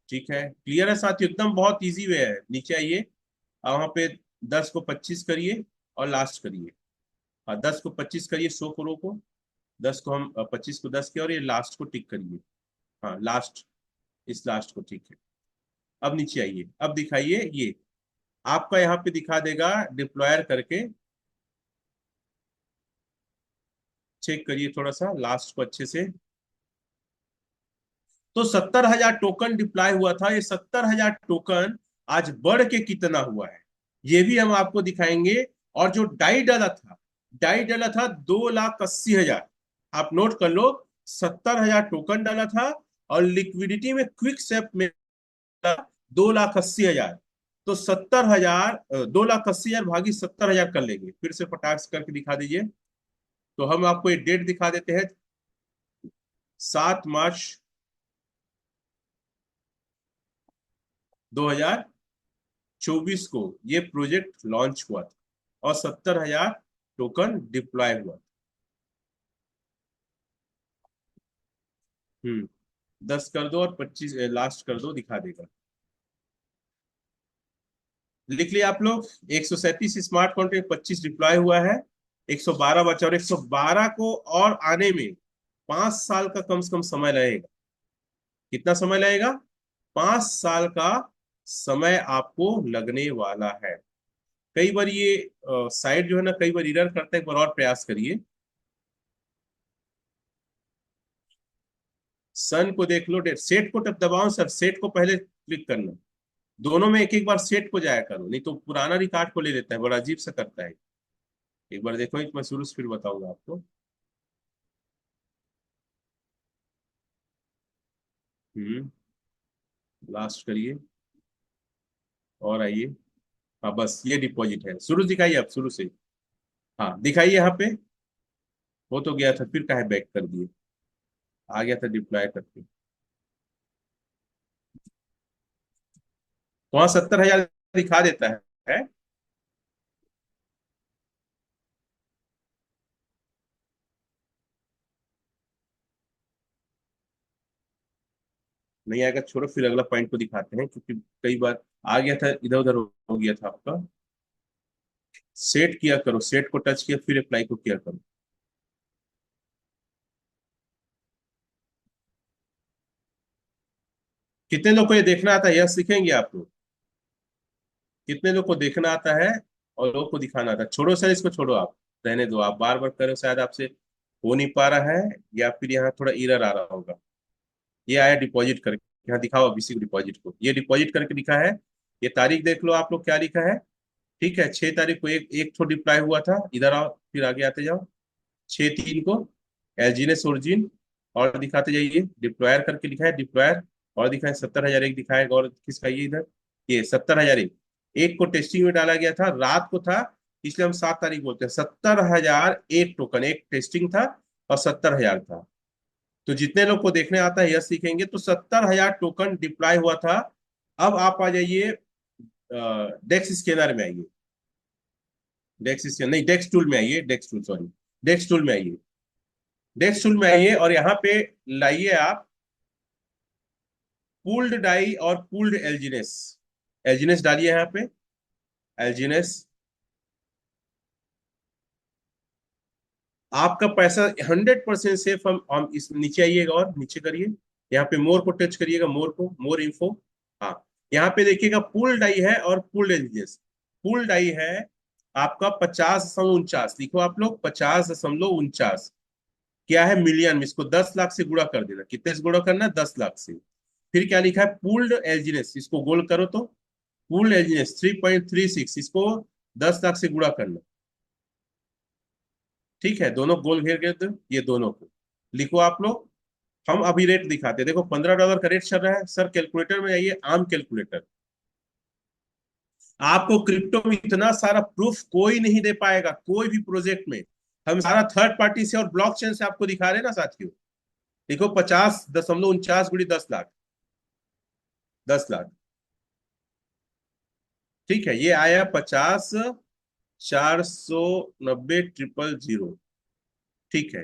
ठीक है, क्लियर है साथियों, एकदम बहुत इजी वे है। नीचे आइए, वहां पे 10 को 25 करिए और लास्ट करिए। हाँ, 10 को 25 करिए, 100 करो को, 25 को 10 किया और ये लास्ट को टिक करिए। हाँ लास्ट, इस लास्ट को, ठीक है। अब नीचे आइए, अब दिखाइए ये आपका यहाँ पे दिखा देगा डिप्लॉयर करके। चेक करिए थोड़ा सा लास्ट को अच्छे से। तो 70,000 टोकन डिप्लॉय हुआ था, ये 70,000 टोकन आज बढ़ के कितना हुआ है ये भी हम आपको दिखाएंगे। और जो डाई डाला था, डाई डाला था 2,80,000, आप नोट कर लो। 70,000 टोकन डाला था और लिक्विडिटी में क्विक सेप में 2,80,000। तो 70,000, 2,80,000 भागी 70,000 कर लेंगे, फिर से पटाख करके दिखा दीजिए। तो हम आपको ये डेट दिखा देते हैं, 7 मार्च 2024 को ये प्रोजेक्ट लॉन्च हुआ था और 70,000 टोकन डिप्लॉय हुआ था। 10 कर दो और 25 लास्ट कर दो, दिखा देगा। लिख लिया आप लोग, 137 स्मार्ट कॉन्ट्रैक्ट 25 डिप्लॉय हुआ है, 112 बचा, और 112 को और आने में 5 साल का कम से कम समय लगेगा। कितना समय लगेगा? 5 साल का समय आपको लगने वाला है। कई बार ये साइट जो है ना, कई बार एरर करता है, एक बार और प्रयास करिए। सन को देख लो, डेट सेट को तब दबाओ सर, सेट को पहले क्लिक करना। दोनों में एक एक बार सेट को जाया करो, नहीं तो पुराना रिकॉर्ड को ले लेता है, बड़ा अजीब सा करता है। एक बार देखो, मैं शुरू से फिर बताऊंगा आपको। हम्म लास्ट करिए और आइए। हाँ बस ये डिपॉजिट है, शुरू दिखाइए आप शुरू से। हाँ दिखाइए यहाँ पे। हो तो गया था, फिर काहे बैक कर दिए? आ गया था डिप्लॉय करके। तो वहां 70,000 दिखा देता है। नहीं आएगा, छोड़ो, फिर अगला पॉइंट को दिखाते हैं, क्योंकि कई बार आ गया था, इधर उधर हो गया था आपका। सेट किया करो, सेट को टच किया फिर अप्लाई को किया करो। कितने लोग को ये देखना आता है, यह सीखेंगे आप लोग। कितने लोग को देखना आता है और लोग को दिखाना आता है? छोड़ो सर, इसको छोड़ो आप, रहने दो। आप बार बार करो, शायद आपसे हो नहीं पा रहा है, या फिर यहाँ थोड़ा एरर आ रहा होगा। ये आया डिपॉजिट करके, यहाँ दिखाओ अब इसी डिपॉजिट को, ये डिपॉजिट करके लिखा है। ये तारीख देख लो आप लोग, क्या लिखा है। ठीक है, 6 तारीख को एक एक ठो डिप्लॉय हुआ था, इधर आओ फिर आगे आते जाओ। 6/3 को एलजीनेस ओरिजिन, और दिखाते जाइए, डिप्लॉयर करके लिखा है, डिप्लॉयर। और दिखा है 70,000 एक दिखाएगा, और किसका ये इधर, ये 70,000 एक, एक को टेस्टिंग में डाला गया था, रात को था, इसलिए हम 7 तारीख बोलते हैं। 70,000 एक टोकन, एक टेस्टिंग था और 70,000 था। तो जितने लोग को देखने आता है यह सीखेंगे। तो 70,000 टोकन डिप्लॉय हुआ था। अब आप आ जाइए, डेक्स स्कैनर में आइए। डेक्स स्कैनर नहीं, डेक्स टूल में आइए, डेक्स टूल, सॉरी, डेक्स टूल में आइए। डेक्स टूल में आइए और यहाँ पे लाइए आप पूल्ड डाई और पूल्ड एल्जिनेस। एल्जिनेस डालिए यहाँ पे, एल्जिनेस। आपका पैसा 100% सेफ। हम इस नीचे आइएगा और नीचे करिए, यहाँ पे मोर को टच करिएगा, मोर को, मोर इन्फो। हाँ, यहाँ पे देखिएगा पूल्ड डाई है और पूल्ड एल्जिनेस। पूल्ड डाई है आपका 50.49, लिखो आप लोग 50.49। क्या है? मिलियन में, इसको 10 लाख से गुणा कर देना। कितने से गुणा करना? 10 लाख से। फिर क्या लिखा है? पूल्ड एल्जिनेस, इसको गोल करो तो, पूल्ड एल्जिनेस 3.36, इसको 10 लाख से गुणा करना। ठीक है, दोनों गोल घेर गए तो ये दोनों को लिखो आप लोग। हम अभी रेट दिखाते हैं, देखो $15 का रेट चल रहा है सर। कैलकुलेटर में आइए, आम कैलकुलेटर। आपको क्रिप्टो में इतना सारा प्रूफ कोई नहीं दे पाएगा, कोई भी प्रोजेक्ट में। हम सारा थर्ड पार्टी से और ब्लॉकचेन से आपको दिखा रहे हैं ना साथियों। देखो, 50.49 गुड़ी 10 लाख, 10 लाख। ठीक है, ये आया 50,490,000। ठीक है,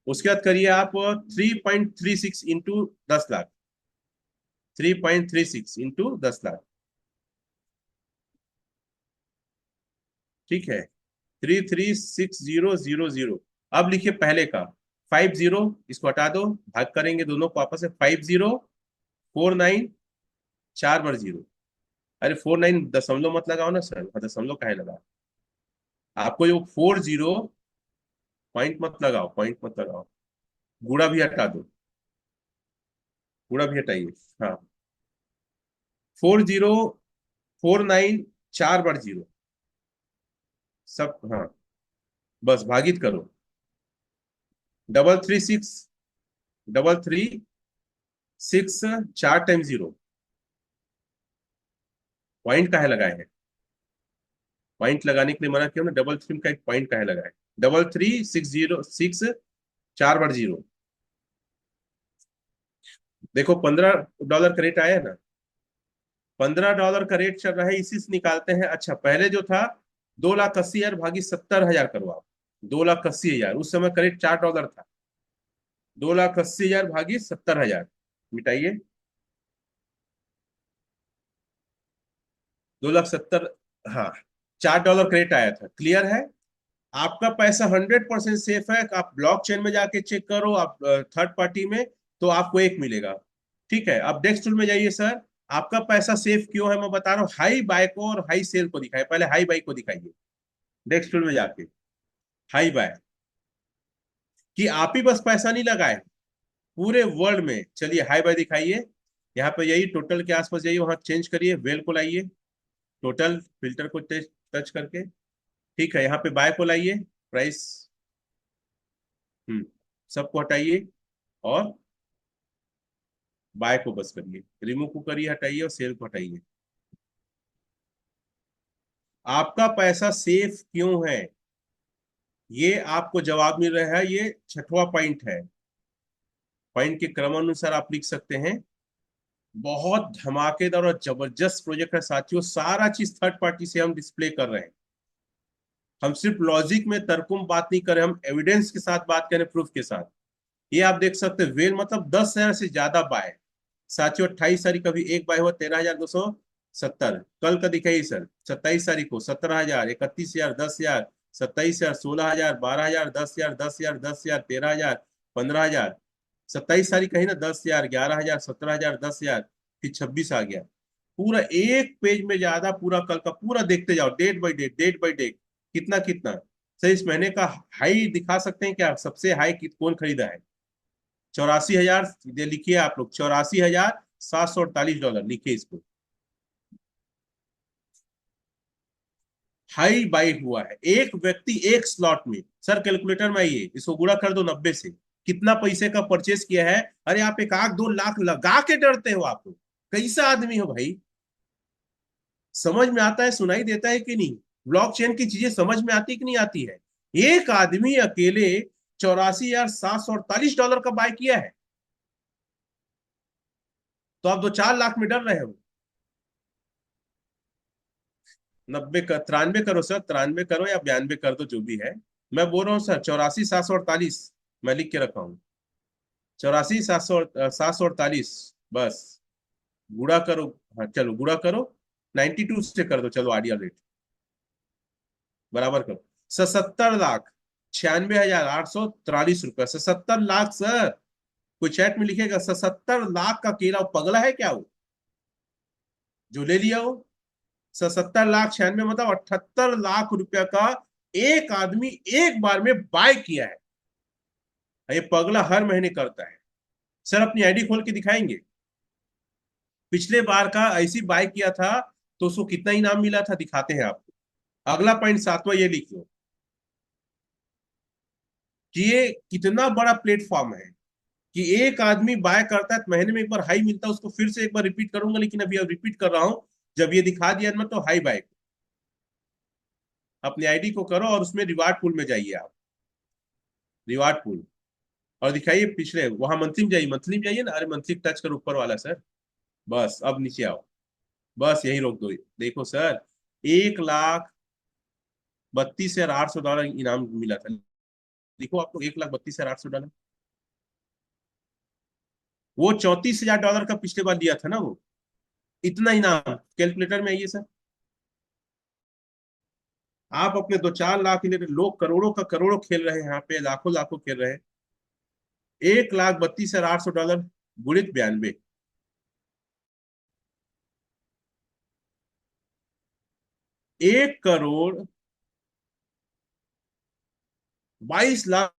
उसके बाद करिए आप 3.36 इंटू 10 लाख, 3.36 इंटू 10 लाख, ठीक है। 336000। अब लिखिए पहले का 50, इसको हटा दो, भाग करेंगे दोनों को आपस में। 5049, 4 बार 0। अरे 49 दशमलव मत लगाओ ना सर, दशमलव काहे लगा। आपको जो 40, पॉइंट मत लगाओ, पॉइंट मत लगाओ। गुणा भी हटा दो, गुणा भी हटाइए। हाँ, 4049, 4 बार 0, सब हाँ। बस भागित करो। 336, 336, 4 टाइम 0। पॉइंट काहे लगाए हैं, पॉइंट लगाने के लिए मना किया ना, डबल थ्री का एक पॉइंट काहे लगाए। 33606, 4 बार 0। देखो $15 का रेट आया ना, $15 का रेट चल रहा है, इसी से निकालते हैं। अच्छा, पहले जो था 2,80,000 भागी 70,000 करो आप। 2,80,000, उस समय का रेट $4 था। 2,80,000 भागी 70,000, मिटाइए। 2,70,000, हाँ। $4 क्रेडिट आया था, क्लियर है। आपका पैसा 100% सेफ है। आप ब्लॉकचेन में जाके चेक करो, आप थर्ड पार्टी में, तो आपको एक मिलेगा। ठीक है, अब डेस्क टूल में जाइए सर। आपका पैसा सेफ क्यों है मैं बता रहा हूँ। हाई बाय को और हाई सेल को दिखाए, पहले हाई बाय को दिखाइए डेस्क टूल में जाके। हाई बाय कि आप ही बस पैसा नहीं लगाए, पूरे वर्ल्ड में। चलिए हाई बाय दिखाइए। यहाँ पे यही टोटल के आसपास जाइए, वहां चेंज करिए, वेल को लाइए, टोटल फिल्टर को टच करके। ठीक है, यहाँ पे बाय को लाइए, प्राइस, सबको हटाइए और बाय को बस करिए, रिमूव को करिए, हटाइए और सेल को हटाइए। आपका पैसा सेफ क्यों है, ये आपको जवाब मिल रहा है। ये छठवां पॉइंट है। पॉइंट के क्रमानुसार आप लिख सकते हैं। बहुत धमाकेदार और जबरदस्त प्रोजेक्ट है साथियों। सारा चीज थर्ड पार्टी से हम डिस्प्ले कर रहे हैं। हम सिर्फ लॉजिक में तर्कों में बात नहीं कर रहे, हम एविडेंस के साथ बात करें, प्रूफ के साथ। ये आप देख सकते हैं, वेल मतलब 10,000 से ज्यादा बाय। साथियों 28 तारीख का भी एक बाय हुआ 13,270। कल का दिखाइए सर, 27 तारीख को 17,000, 31,000, 10,000, 27,000, 16,000, 12,000, 10,000, 10,000, 10,000, 13,000, 15,000। 27 तारीख का ही ना, 10,000, 11,000, 17,000, 10,000, फिर 26 आ गया। पूरा एक पेज में ज्यादा, पूरा कल का पूरा देखते जाओ, date by date, date by date, कितना कितना। सर इस महीने का हाई दिखा सकते हैं क्या, सबसे हाई कौन खरीदा है। 84,000 लिखिए आप लोग, $84,748 लिखिए इसको। हाई बाई हुआ है एक व्यक्ति एक स्लॉट में। सर कैलकुलेटर में आइए, इसको गुणा कर दो 90 से, कितना पैसे का परचेस किया है। अरे आप 1 आध 2 लाख लगा के डरते हो आप लोग, कैसा आदमी हो भाई। समझ में आता है, सुनाई देता है कि नहीं। ब्लॉकचेन की चीजें समझ में आती कि नहीं आती है। एक आदमी अकेले $84,748 का बाय किया है, तो आप 2-4 लाख में डर रहे हो। 90 का 93 करो सर, 93 करो या 92 कर दो, जो भी है। मैं बोल रहा हूँ सर 84,748, मैं लिख के रखा हूँ। 84,748, बस गुड़ा करो। हाँ चलो गुड़ा करो, 92 से कर दो, चलो आइडियल रेट बराबर करो। 77,96,843 रुपए, 77 लाख सर। कोई चैट में लिखेगा 77 लाख का केला, वो पगला है क्या वो, जो ले लिया हो। 77,96,000 मतलब 78 लाख रुपया का एक आदमी एक बार में बाय किया है। ये पगला हर महीने करता है। सर अपनी आईडी खोल के दिखाएंगे, पिछले बार का ऐसी बाय किया था तो उसको कितना इनाम मिला था, दिखाते हैं आपको। अगला पॉइंट सातवां, ये लिख लो कि ये कितना बड़ा प्लेटफॉर्म है कि एक आदमी बाय करता है तो महीने में एक बार हाई मिलता है उसको। फिर से एक बार रिपीट करूंगा, लेकिन अभी अब रिपीट कर रहा हूं। जब ये दिखा दिया मैं, तो हाई बाय अपनी आईडी को करो और उसमें रिवार्ड पूल में जाइए आप, रिवार्ड पूल, और दिखाइए पिछले, वहां मंथली में जाइए, मंथली में जाइए ना। अरे मंथली टच करो ऊपर वाला सर, बस अब नीचे आओ, बस यही रोक दो। देखो सर, 1,32,800 डॉलर इनाम मिला था। देखो आपको, 1,32,800 डॉलर। वो $34,000 का पिछले बार दिया था ना वो, इतना इनाम। कैलकुलेटर में आइए सर, आप अपने 2-4 लाख के लिए, लोग करोड़ों का करोड़ों खेल रहे हैं यहाँ पे, लाखों लाखों खेल रहे हैं। $1,32,800 गुणित 92, 1,22,00,000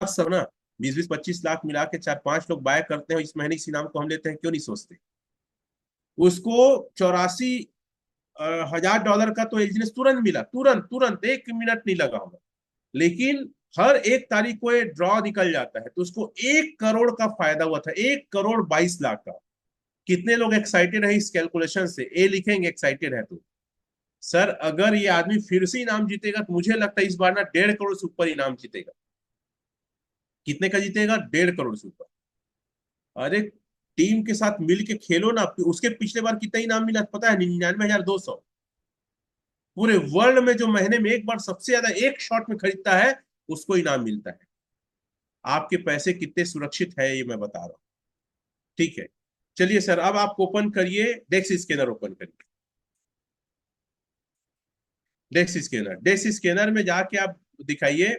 सब ना, 20-20, 25 लाख मिला के 4-5 लोग बाय करते हैं, इस महीने इस इनाम को हम लेते हैं, क्यों नहीं सोचते। उसको 84,000 डॉलर का तो एलजी ने तुरंत मिला, तुरंत तुरंत, 1 मिनट नहीं लगा होगा। लेकिन हर 1 तारीख को ये ड्रॉ निकल जाता है, तो उसको 1 करोड़ का फायदा हुआ था, 1,22,00,000 का। कितने लोग एक्साइटेड है इस कैलकुलेशन से, ए लिखेंगे एक्साइटेड है तो। सर अगर ये आदमी फिर से इनाम जीतेगा तो मुझे लगता है इस बार ना 1.5 करोड़ से ऊपर इनाम जीतेगा। कितने का जीतेगा? 1.5 करोड़ से ऊपर। अरे टीम के साथ मिल के खेलो ना। उसके पिछले बार कितना इनाम मिला पता है? 99,200। पूरे वर्ल्ड में जो महीने में एक बार सबसे ज्यादा एक शॉट में खरीदता है, उसको इनाम मिलता है। आपके पैसे कितने सुरक्षित है ये मैं बता रहा हूं। ठीक है, चलिए सर, अब आप ओपन करिए, डेक्स स्कैनर ओपन करिए। डेक्स स्कैनर, डेक्स स्कैनर में जाके आप दिखाइए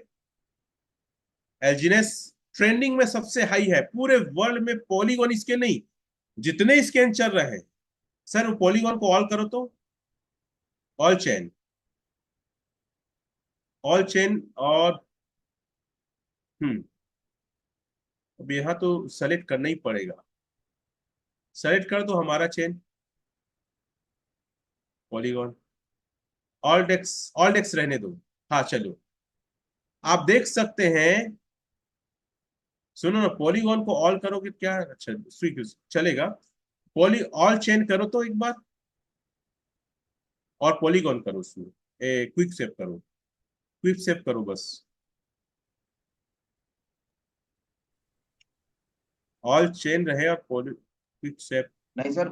एलजीनेस। ट्रेंडिंग में सबसे हाई है पूरे वर्ल्ड में, पॉलीगॉन इसके नहीं, जितने स्कैन चल रहे हैं। सर वो पॉलीगॉन को ऑल करो तो, ऑल चेन, ऑल चेन। और अब यहाँ तो सेलेक्ट करना ही पड़ेगा। सेलेक्ट कर दो हमारा चेन, पॉलीगॉन। ऑल डेक्स, ऑल डेक्स रहने दो। हाँ चलो, आप देख सकते हैं। सुनो ना, पॉलीगॉन को ऑल करोगे क्या? अच्छा स्विच चलेगा। पॉली ऑल चेन करो तो एक बार, और पॉलीगॉन करो उसमें, क्विक सेव करो, क्विक सेव करो बस। ऑल चेन रहे और पॉली क्विक सेव। नहीं सर,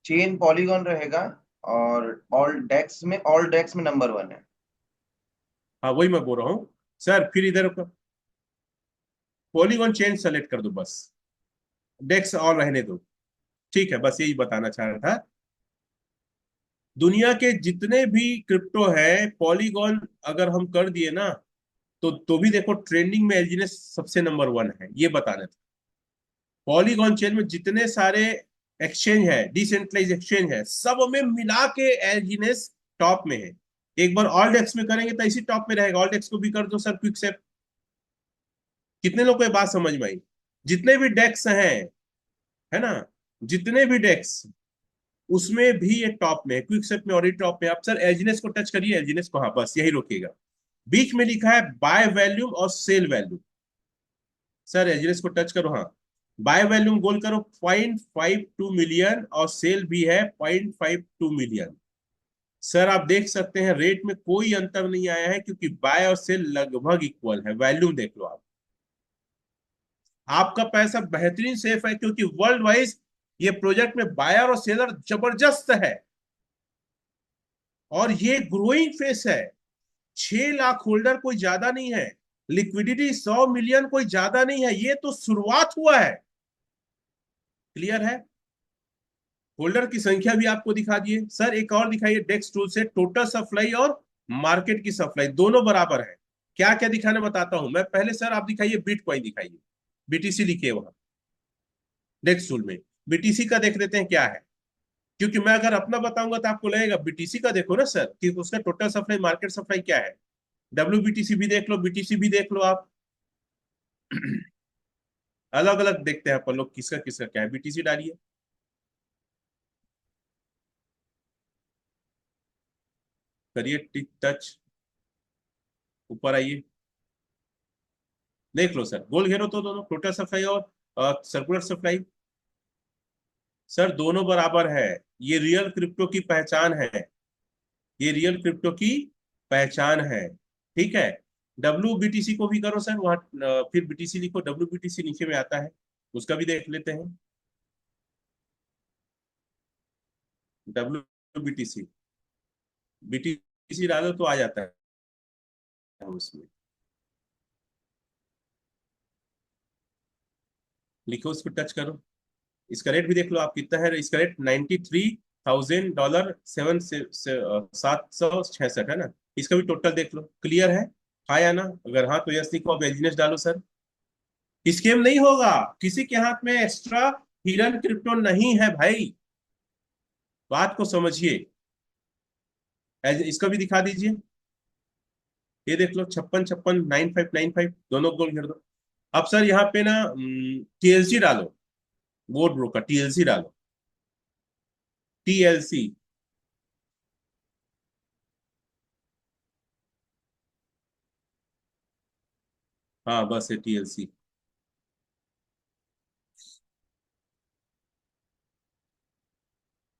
चेन पॉलीगॉन रहेगा, और ऑल डेक्स में नंबर 1 है। हाँ वही मैं बोल रहा हूँ सर, फिर इधर पॉलीगॉन चेन सेलेक्ट कर दो बस, डेक्स ऑल रहने दो। ठीक है, बस यही बताना चाह रहा था। दुनिया के जितने भी क्रिप्टो है, पॉलीगॉन अगर हम कर दिए ना, तो भी देखो ट्रेंडिंग में एलजीनेस सबसे नंबर 1 है, ये बताना था। पॉलीगॉन चेन में जितने सारे एक्सचेंज है, डिसेंट्रलाइज एक्सचेंज है, सब में मिला के एलजीनेस टॉप में है। एक बार ऑल डेक्स में करेंगे तो इसी टॉप में रहेगा। ऑल डेक्स को भी कर दो सर क्विक से। कितने लोग को ये बात समझ में आई? जितने भी डेक्स हैं, है ना, जितने भी डेक्स, उसमें भी ये टॉप में है, क्विक सेप में और ये टॉप में। आप सर एलजीनेस को टच करिए, एलजीनेस को, हाँ बस यही रोकिएगा। बीच में लिखा है बाय वैल्यूम और सेल वैल्यूम। सर एलजीनेस को टच करो, हाँ। बाय वैल्यूम गोल करो 0.52 मिलियन, और सेल भी है 0.52 मिलियन। सर आप देख सकते हैं रेट में कोई अंतर नहीं आया है, क्योंकि बाय और सेल लगभग इक्वल है। वैल्यूम देख लो आप। आपका पैसा बेहतरीन सेफ है, क्योंकि वर्ल्ड वाइज ये प्रोजेक्ट में बायर और सेलर जबरदस्त है, और ये ग्रोइंग फेस है। 6 लाख होल्डर कोई ज्यादा नहीं है, लिक्विडिटी 100 मिलियन कोई ज्यादा नहीं है, ये तो शुरुआत हुआ है। क्लियर है? होल्डर की संख्या भी आपको दिखा दिए सर। एक और दिखाइए डेक्स टूल से, टोटल सप्लाई और मार्केट की सप्लाई दोनों बराबर है। क्या क्या दिखाने बताता हूं मैं, पहले सर आप दिखाइए बिटकॉइन दिखाइए, बीटीसी लिखिए वहां डेक्स टूल में। बीटीसी का देख लेते हैं क्या है, क्योंकि मैं अगर अपना बताऊंगा तो आपको लगेगा। बीटीसी का देखो ना सर, कि उसका टोटल सप्लाई मार्केट सप्लाई क्या है। डब्ल्यू भी देख लो, बीटीसी भी देख लो आप। अलग अलग देखते हैं अपन लोग, किसका किसका क्या है। बीटीसी डालिए, करिए टिक टच, ऊपर आइए, देख लो सर, गोल घेरो तो दोनों टोटल सप्लाई और सर्कुलर सप्लाई, सर दोनों बराबर है। ये रियल क्रिप्टो की पहचान है, ये रियल क्रिप्टो की पहचान है। ठीक है, डब्ल्यू बीटीसी को भी करो सर वहां, फिर बीटीसी लिखो, डब्ल्यू बीटीसी नीचे में आता है, उसका भी देख लेते हैं। डब्ल्यू बीटीसी, बीटीसी डालो तो आ जाता है उसमें। लिखो, उसको टच करो। इसका रेट भी देख लो आप कितना है। इसका रेट $93,000 766 है ना। इसका भी टोटल देख लो, क्लियर है। हाँ या ना? अगर हाँ तो यस लिखो, अब एलजीनेस डालो सर। स्कैम नहीं होगा, किसी के हाथ में एक्स्ट्रा हिडन क्रिप्टो नहीं है भाई, बात को समझिए। इसका भी दिखा दीजिए। ये देख लो, 56 56 9595 दोनों गोल घेर दो। अब सर यहाँ पे ना टीएलसी डालो, वोट ब्रोकर टीएलसी डालो, टीएलसी। हाँ बस है टीएलसी।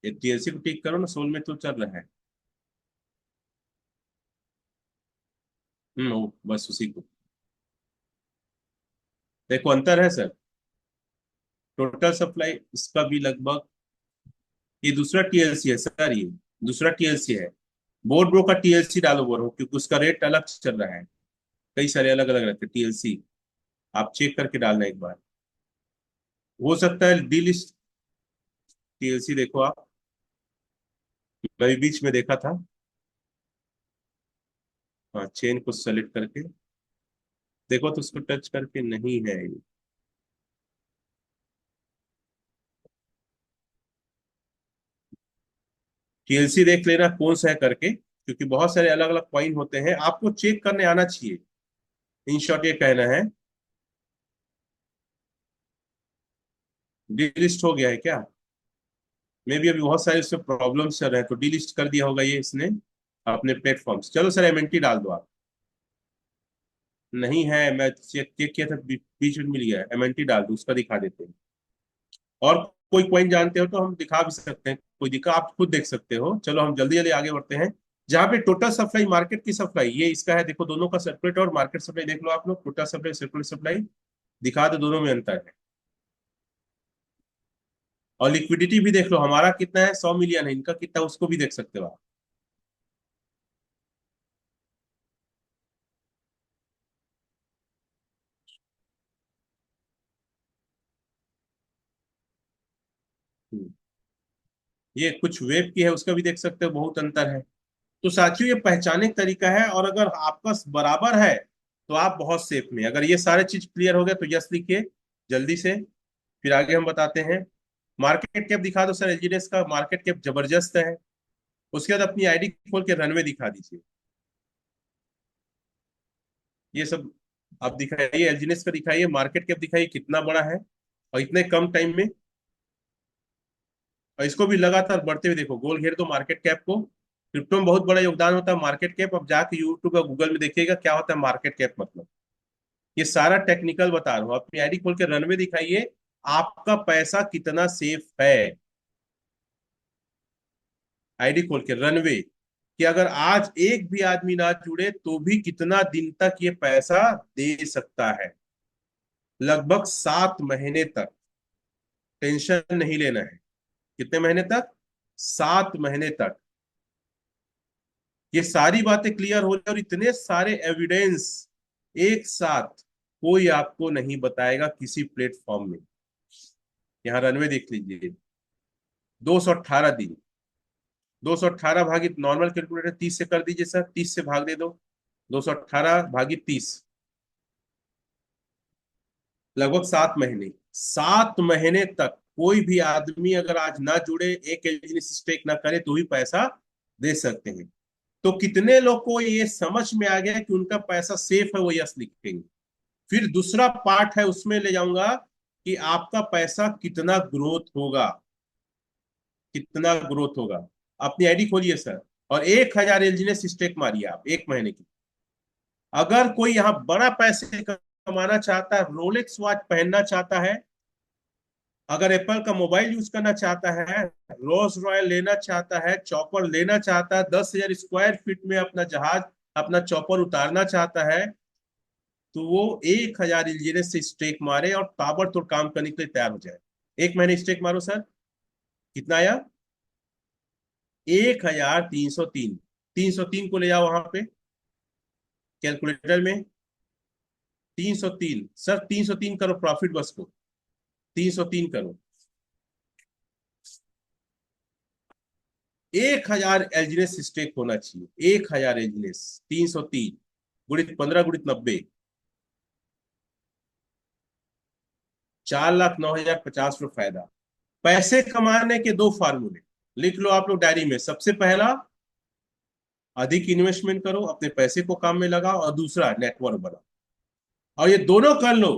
ये टीएलसी को टिक करो ना, सोल में तो चल रहा है। बस उसी को देखो, अंतर है सर। टोटल सप्लाई इसका भी लगभग, ये दूसरा टीएलसी है सर, ये दूसरा टीएलसी है। बोर्ड ब्रो का टीएलसी डालो बोल रहा हूँ, क्योंकि उसका रेट अलग चल रहा है। कई सारे अलग अलग रहते हैं टीएलसी, आप चेक करके डालना एक बार। हो सकता है डी लिस्ट। टीएलसी देखो आप, मैं भी बीच में देखा था। हाँ, चेन को सेलेक्ट करके देखो तो उसको टच करके नहीं है। टीएलसी देख लेना कौन सा है करके, क्योंकि बहुत सारे अलग अलग कॉइन होते हैं, आपको चेक करने आना चाहिए। इन शॉर्ट ये कहना है। डिलिस्ट हो गया है क्या? मे भी अभी बहुत सारे उसमें प्रॉब्लम्स चल रहे हैं, तो डिलिस्ट कर दिया होगा ये इसने अपने प्लेटफॉर्म से। चलो सर, एमएनटी डाल दो आप। नहीं है, मैं चेक चेक किया था, बीच में मिल गया। एमएनटी डाल दो, उसका दिखा देते हैं। और कोई पॉइंट जानते हो तो हम दिखा भी सकते हैं, कोई दिक्कत आप खुद देख सकते हो। चलो हम जल्दी जल्दी आगे बढ़ते हैं। जहाँ पे टोटल सप्लाई, मार्केट की सप्लाई, ये इसका है। देखो दोनों का सर्कुलेट और मार्केट सप्लाई देख लो आप लोग। टोटल सप्लाई, सर्कुलेट सप्लाई दिखा दो, दोनों में अंतर है। और लिक्विडिटी भी देख लो, हमारा कितना है, 100 मिलियन है, इनका कितना, उसको भी देख सकते हो आप। हम्म। ये कुछ वेब की है, उसका भी देख सकते हो, बहुत अंतर है। तो साथियों, ये पहचाने का तरीका है, और अगर आपका बराबर है तो आप बहुत सेफ में। अगर ये सारे चीज क्लियर हो गए तो यस लिखिए जल्दी से, फिर आगे हम बताते हैं। मार्केट कैप दिखा दो सर, एलजीडीएस का मार्केट कैप जबरदस्त है। उसके बाद अपनी आईडी खोल के रनवे दिखा दीजिए। ये सब आप दिखाइए, एलजीडीएस का दिखाइए, मार्केट कैप दिखाइए कितना बड़ा है, और इतने कम टाइम में। और इसको भी लगातार बढ़ते हुए देखो, गोल घेर दो मार्केट कैप को। क्रिप्टो में बहुत बड़ा योगदान होता है मार्केट कैप। अब जाके यूट्यूब या गूगल में देखिएगा क्या होता है मार्केट कैप मतलब। ये सारा टेक्निकल बता रहा हूँ, अपनी आईडी खोल के रनवे दिखाइए, आपका पैसा कितना सेफ है। आईडी खोल के रनवे, कि अगर आज एक भी आदमी ना जुड़े तो भी कितना दिन तक ये पैसा दे सकता है। लगभग 7 महीने तक। टेंशन नहीं लेना है। कितने महीने तक? 7 महीने तक। ये सारी बातें क्लियर हो जाए, और इतने सारे एविडेंस एक साथ कोई आपको नहीं बताएगा किसी प्लेटफॉर्म में। यहाँ रनवे देख लीजिए, 218 दिन। 218 भागित नॉर्मल कैलकुलेटर 30 से कर दीजिए सर, 30 से भाग दे दो। 218 भागित 30, लगभग 7 महीने। 7 महीने तक कोई भी आदमी अगर आज ना जुड़े, एक एलजीनेस स्टेक ना करे, तो भी पैसा दे सकते हैं। तो कितने लोग को ये समझ में आ गया कि उनका पैसा सेफ है, वो यस लिखेंगे। फिर दूसरा पार्ट है, उसमें ले जाऊंगा कि आपका पैसा कितना ग्रोथ होगा, कितना ग्रोथ होगा। अपनी आईडी खोलिए सर, और 1,000 एलजीनेस स्टेक मारिए आप 1 महीने की। अगर कोई यहाँ बड़ा पैसे कमाना चाहता है, रोलेक्स वॉच पहनना चाहता है, अगर एप्पल का मोबाइल यूज करना चाहता है, रोल्स रॉयल लेना चाहता है, चॉपर लेना चाहता है, 10,000 स्क्वायर फीट में अपना जहाज, अपना चॉपर उतारना चाहता है, तो वो 1,000 इंजीनियर से स्टेक मारे और ताबड़तोड़ काम करने के लिए तैयार हो जाए। 1 महीने स्टेक मारो सर, कितना आया? 1,303। 303 को ले जाओ वहां पे कैलकुलेटर में। 303 सर, 303 करो प्रॉफिट बस को। 303 करो। 1000 एल्जिनेस स्टेक होना चाहिए, 1000 एल्जिनेस। 303 गुणित 15 गुणित 90, 4,09,050 रुपये फायदा। पैसे कमाने के दो फार्मूले लिख लो आप लोग डायरी में। सबसे पहला, अधिक इन्वेस्टमेंट करो, अपने पैसे को काम में लगाओ, और दूसरा नेटवर्क बनाओ। और ये दोनों कर लो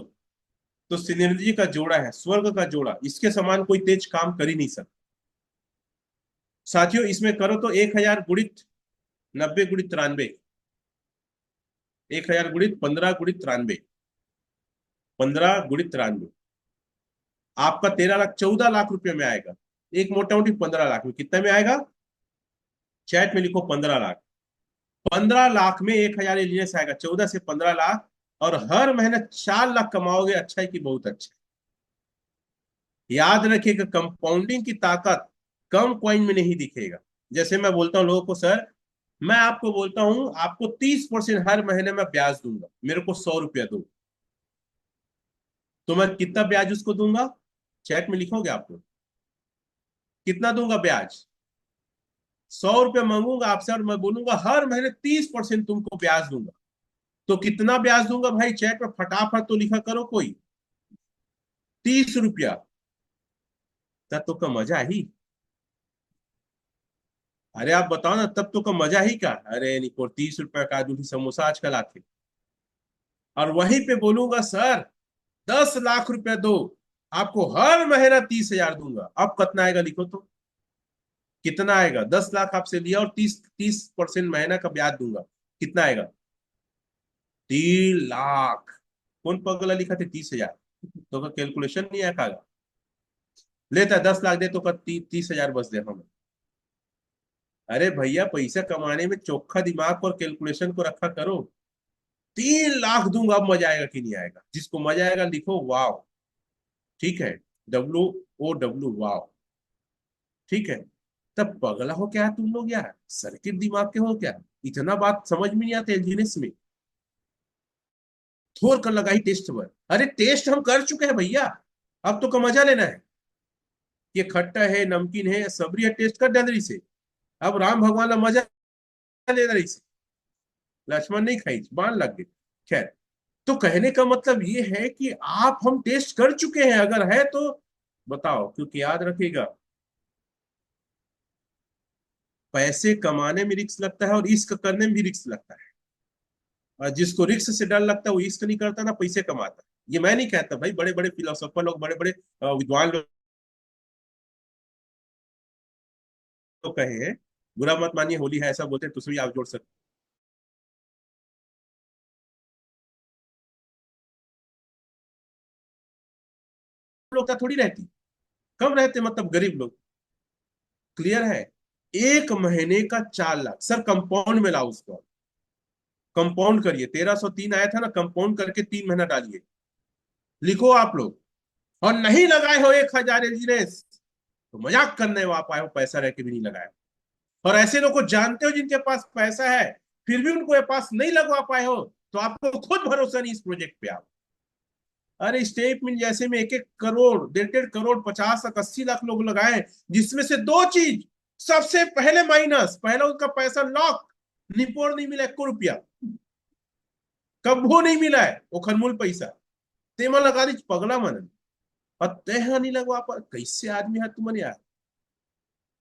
तो सिनर्जी का जोड़ा है, स्वर्ग का जोड़ा, इसके समान कोई तेज काम कर ही नहीं सकता। साथियों इसमें करो तो 1000 गुणित 90 गुणित 93, 1000 गुणित 15 गुणित 93, 15 गुणित 93, आपका 13 लाख, 14 लाख रुपए में आएगा। एक मोटा मोटी 15 लाख में कितने में आएगा? चैट में लिखो 15 लाख। 15 लाख में 1000 एलियंस आएगा, 14 से 15 लाख। और हर महीने 4 लाख कमाओगे, अच्छा है कि बहुत अच्छा है। याद रखिएगा, कंपाउंडिंग की ताकत कम कॉइन में नहीं दिखेगा। जैसे मैं बोलता हूँ लोगों को, सर मैं आपको बोलता हूं आपको 30% हर महीने में ब्याज दूंगा, मेरे को 100 रुपया दो। तो मैं कितना ब्याज उसको दूंगा? चैट में लिखोगे आप लोग, कितना दूंगा ब्याज? 100 रुपये मांगूंगा आपसे और मैं बोलूंगा हर महीने 30% तुमको ब्याज दूंगा। तो कितना ब्याज दूंगा भाई? चैट में फटाफट तो लिखा करो कोई। 30 रुपया। तब तो का मजा ही। अरे आप बताओ ना, तब तो का मजा ही क्या? अरे निको, 30 रुपया का दूधी समोसा आजकल आते। और वहीं पे बोलूंगा सर 10 लाख रुपया दो, आपको हर महीना 30,000 दूंगा। अब कितना आएगा लिखो तो। कितना आएगा? 10 लाख आपसे लिया और 30% महीना का ब्याज दूंगा, कितना आएगा? 3 लाख। कौन पगला लिखा थे 30,000? तो कैलकुलेशन नहीं आएगा। लेता 10 लाख दे तो 30,000 बस दे हमें। अरे भैया पैसा कमाने में चोखा दिमाग और कैलकुलेशन को रखा करो। 3 लाख दूंगा, अब मजा आएगा कि नहीं आएगा? जिसको मजा आएगा लिखो वाह। ठीक है, WOW वाह। ठीक है। तब पगला हो क्या तुम लोग यार? सर्किट दिमाग के हो क्या? इतना बात समझ में नहीं आते इंजीनियर्स में। थोड़ कर लगाई टेस्ट पर। अरे टेस्ट हम कर चुके हैं भैया, अब तो का मजा लेना है। ये खट्टा है, नमकीन है, सबरी है, टेस्ट कर डदरी से। अब राम भगवान का मजा ले रही से। लक्ष्मण नहीं खाई, बाण लग गई। खैर, तो कहने का मतलब ये है कि आप हम टेस्ट कर चुके हैं, अगर है तो बताओ। क्योंकि याद रखिएगा, पैसे कमाने में रिस्क लगता है और इश्क करने में भी रिस्क लगता है। और जिसको रिस्क से डर लगता है वो इश्क नहीं करता ना पैसे कमाता है। ये मैं नहीं कहता भाई, बड़े बड़े फिलोसोफर लोग, बड़े बड़े विद्वान लोग कहे हैं। बुरा मत मानिए, होली है ऐसा बोलते हैं, तो भी आप जोड़ सकते लोग क्या थोड़ी रहती, कम रहते मतलब गरीब लोग। क्लियर है? एक महीने का 4 लाख सर, कंपाउंड में लाओ उसको। कंपाउंड करिए, 1303 आया था ना, कंपाउंड करके 3 महीना डालिए। लिखो आप लोग। और नहीं लगाए हो 1000 इंजीनियर्स तो मजाक करने आप आए हो, पैसा रह के भी नहीं लगाए। और ऐसे लोग को जानते हो जिनके पास पैसा है, फिर भी उनको ये पास नहीं लगवा पाए हो, तो आपको खुद भरोसा नहीं इस प्रोजेक्ट पे। आप अरे स्टेप मिल जैसे में 1-1 करोड़, 1.5-1.5 करोड़, 50 लाख 80 लाख लोग लगाए, जिसमें से दो चीज। सबसे पहले माइनस, पहला उनका पैसा लॉक, निपोर नहीं मिला 1 रुपया, कब्बो नहीं मिला है वो खनमूल पैसा। तेमा लगा दी पगला मन। और तय नहीं लगवा पर कैसे आदमी है तुमने यार।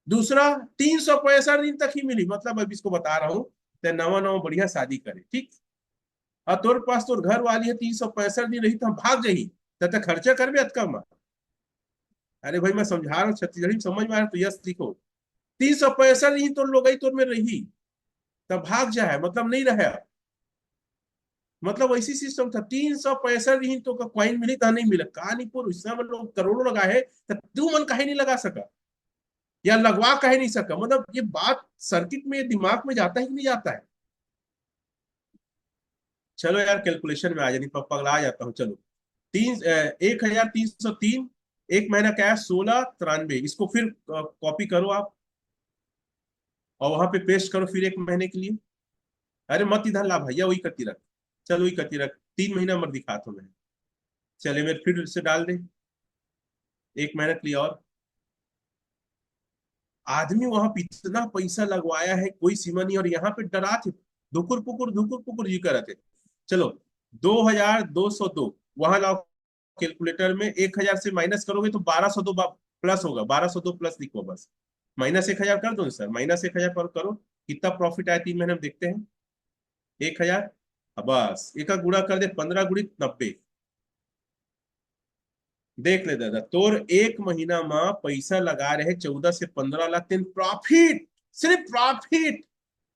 दूसरा, 365 दिन तक ही मिली, मतलब अब इसको बता रहा हूँ, ते नवा नवा बढ़िया शादी करे, ठीक। और तोर पास तोर घर वाली है, 365 दिन रही तो हम भाग जाही, तब तक खर्चा कर भी अतकम। अरे भाई मैं समझा रहा हूँ, छत्तीसगढ़ी में समझ में आ रहा तो यस लिखो। 365 दिन तो लोग आई तोर में रही, तब भाग जा है मतलब नहीं रहे। मतलब वैसी सिस्टम था, 365 दिन तो का क्वाइन मिली था, नहीं मिला कहा नहीं पूरा, इसमें लोग करोड़ों लगा है, तब तू मन कहीं नहीं लगा सका, या लगवा कहीं नहीं सका। मतलब ये बात सर्किट में दिमाग में जाता है कि नहीं जाता है? चलो यार कैलकुलेशन में आ जानी, पगला जाता हूँ। चलो 1303, एक महीना क्या है? 1693। इसको फिर कॉपी करो आप और वहां पे पेस्ट करो फिर एक महीने के लिए। अरे मत इधर ला भैया, वही करती रख। चल वही करती रख, 3 महीना मत दिखा तो मैं। चले मेरे फिर से डाल दे। एक महीना के लिए और। आदमी वहां पे इतना पैसा लगवाया है, कोई सीमा नहीं, और यहाँ पे डरा थे, धुकुर पुकुर जी कर रहे थे। चलो 2202 वहां लाओ, कैलकुलेटर में 1000 से माइनस करोगे तो 1202 प्लस होगा, 1202 प्लस लिखो बस। माइनस 1000 कर दो सर, माइनस 1000 पर करो, कितना प्रॉफिट आया 3 महीने में देखते हैं। 1000, बस एक का गुणा कर दे, 15 गुणित 90। देख ले दादा, तोर एक महीना में पैसा लगा रहे 14 से 15 लाख, तीन प्रॉफिट, सिर्फ प्रॉफिट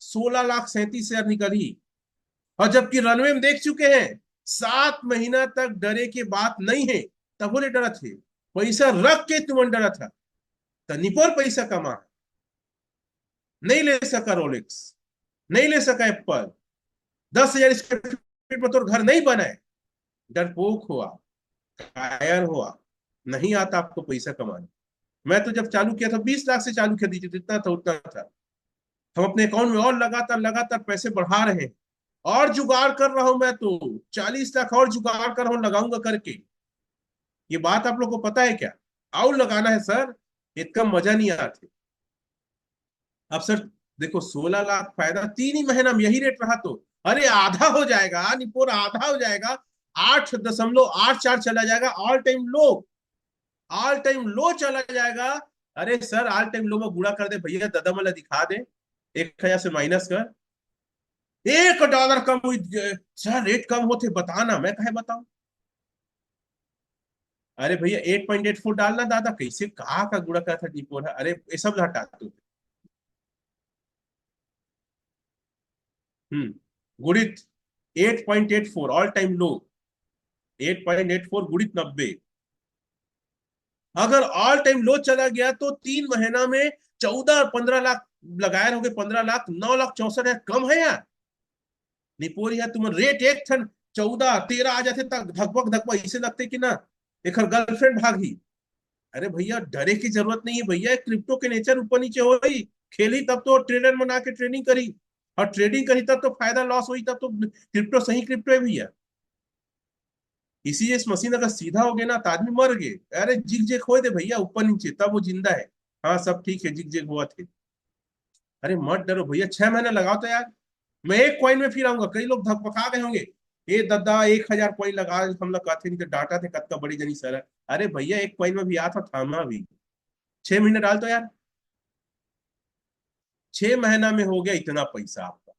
16,37,000 निकली। और जबकि रनवे में देख चुके हैं 7 महीना तक डरे की बात नहीं है, तब बोले डरा थे, पैसा रख के तुम डरा था। तो निपोर पैसा कमा, नहीं ले सका रोलेक्स, नहीं ले सका एप्पल, 10,000 स्क्वायर फीट में तो घर नहीं बनाए। डरपोक हुआ, कायर हुआ, नहीं आता आपको पैसा कमाना। मैं तो जब चालू किया था 20 लाख से चालू किया, दीजिए जितना था उतना था। हम अपने अकाउंट में और लगातार लगातार पैसे बढ़ा रहे हैं, और जुगाड़ कर रहा हूं मैं तो, 40 लाख और जुगाड़ कर रहा हूं, लगाऊंगा करके। ये बात आप लोग को पता है क्या? और लगाना है सर, इतना मजा नहीं आते। अब सर देखो, 16 लाख फायदा 3 ही महीना में, यही रेट रहा तो अरे आधा हो जाएगा, निपोर आधा हो जाएगा, 8.84 चला जाएगा, ऑल टाइम लो, ऑल टाइम लो चला जाएगा। अरे सर ऑल टाइम लो में गुणा कर दे भैया, दादा मला दिखा दे, 1000 से माइनस कर, $1 कम हुई। सर रेट कम होते बताना, मैं कहे बताऊं। अरे भैया 8.84 डालना दादा, कैसे कहा का गुणा करा था निपोर, अरे ये सब हटा दो। गुणित 8.84 ऑल टाइम लो, 8.84 गुणित 90। अगर ऑल टाइम लो चला गया तो 3 महीना में 14 15 लाख लगाए रहोगे, 15 लाख, 9,64,000 कम है यार। निपोरी है तुम रेट एक थन 14 13 आ जाते तक धकपक धकपक इसे लगते कि ना एक गर्लफ्रेंड भागी। अरे भैया डरे की जरूरत नहीं है भैया, क्रिप्टो के नेचर ऊपर नीचे हो रही, खेली तब तो ट्रेडर बना के ट्रेडिंग करी, और ट्रेडिंग करी तब तो फायदा लॉस हुई, तब तो क्रिप्टो सही क्रिप्टो है भैया। इसी इस मशीन अगर सीधा हो गया ना तो आदमी मर गए। अरे जिग जेग हो दे भैया ऊपर नीचे, तब वो जिंदा है। हाँ सब ठीक है, जिग जेग हुआ थे। अरे मत डरो भैया, 6 महीने लगाओ तो यार। मैं एक कॉइन में फिर आऊंगा, कई लोग धकपका गए होंगे, ये दद्दा 1,000 कॉइन लगा, हम लोग कहते नहीं तो डाटा थे कत्ता बड़ी जनी सर। अरे भैया एक कॉइन में भी आता थामा भी, 6 महीने डाल तो यार, 6 महीना में हो गया इतना पैसा आपका।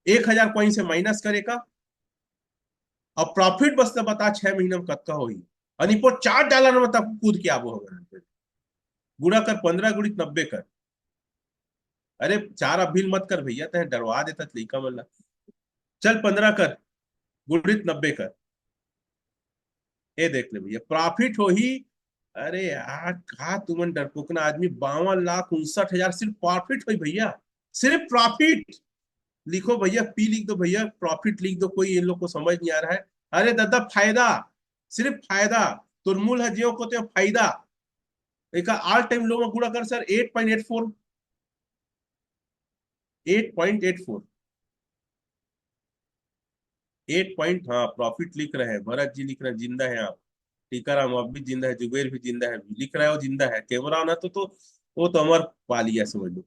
1,000 कॉइन से माइनस करेगा, और प्रॉफिट बस तो बता 6 महीने में कत्ता होगी। अनिपो $4 में तब कूद के आबो होगा, गुणा कर 15 गुणित 90 कर। अरे चार अभिल मत कर भैया, तय डरवा देता तरीका मतलब। चल 15 कर, गुणित 90 कर, ये देख ले भैया प्रॉफिट हो ही। अरे यार कहा तुमन डरपोकना आदमी, 52,59,000 सिर्फ प्रॉफिट हुई भैया, सिर्फ प्रॉफिट। लिखो भैया, पी लिख दो भैया, प्रॉफिट लिख दो, कोई इन लोग को समझ नहीं आ रहा है। अरे दादा फायदा, सिर्फ फायदा, तुरमुल है जियो को तो फायदा। एक ऑल टाइम लो में गुणा कर सर, 8.84, 8.84, 8 पॉइंट, हाँ प्रॉफिट लिख रहे हैं, भरत जी लिख रहे हैं, जिंदा है आप, टीकाराम अब भी जिंदा है, जुबेर भी जिंदा है, लिख रहा है वो जिंदा है, कैमरा ना तो वो तो अमर पा लिया समझ लो।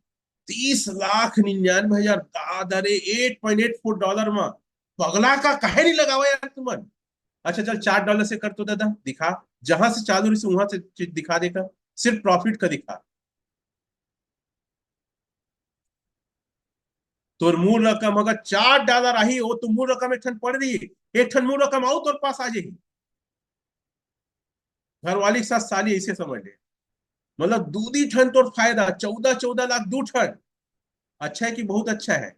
30,99,000 दादरे, $8.84 में, पगला का कहे नहीं लगावा यार तुमन। अच्छा चल $4 से कर तो दादा दिखा, जहां से चालू रही वहां से दिखा देगा, सिर्फ प्रॉफिट का दिखा। तोर मूल रकम अगर $4 आई, वो तो मूल रकम एक ठन पड़ रही है, एक ठन मूल रकम आओ तोर पास आ जाएगी, घरवाली के साथ साली ऐसे समझ ले। मतलब दूधी ठन तोर फायदा, 14 14 लाख 2 ठन। अच्छा है कि बहुत अच्छा है,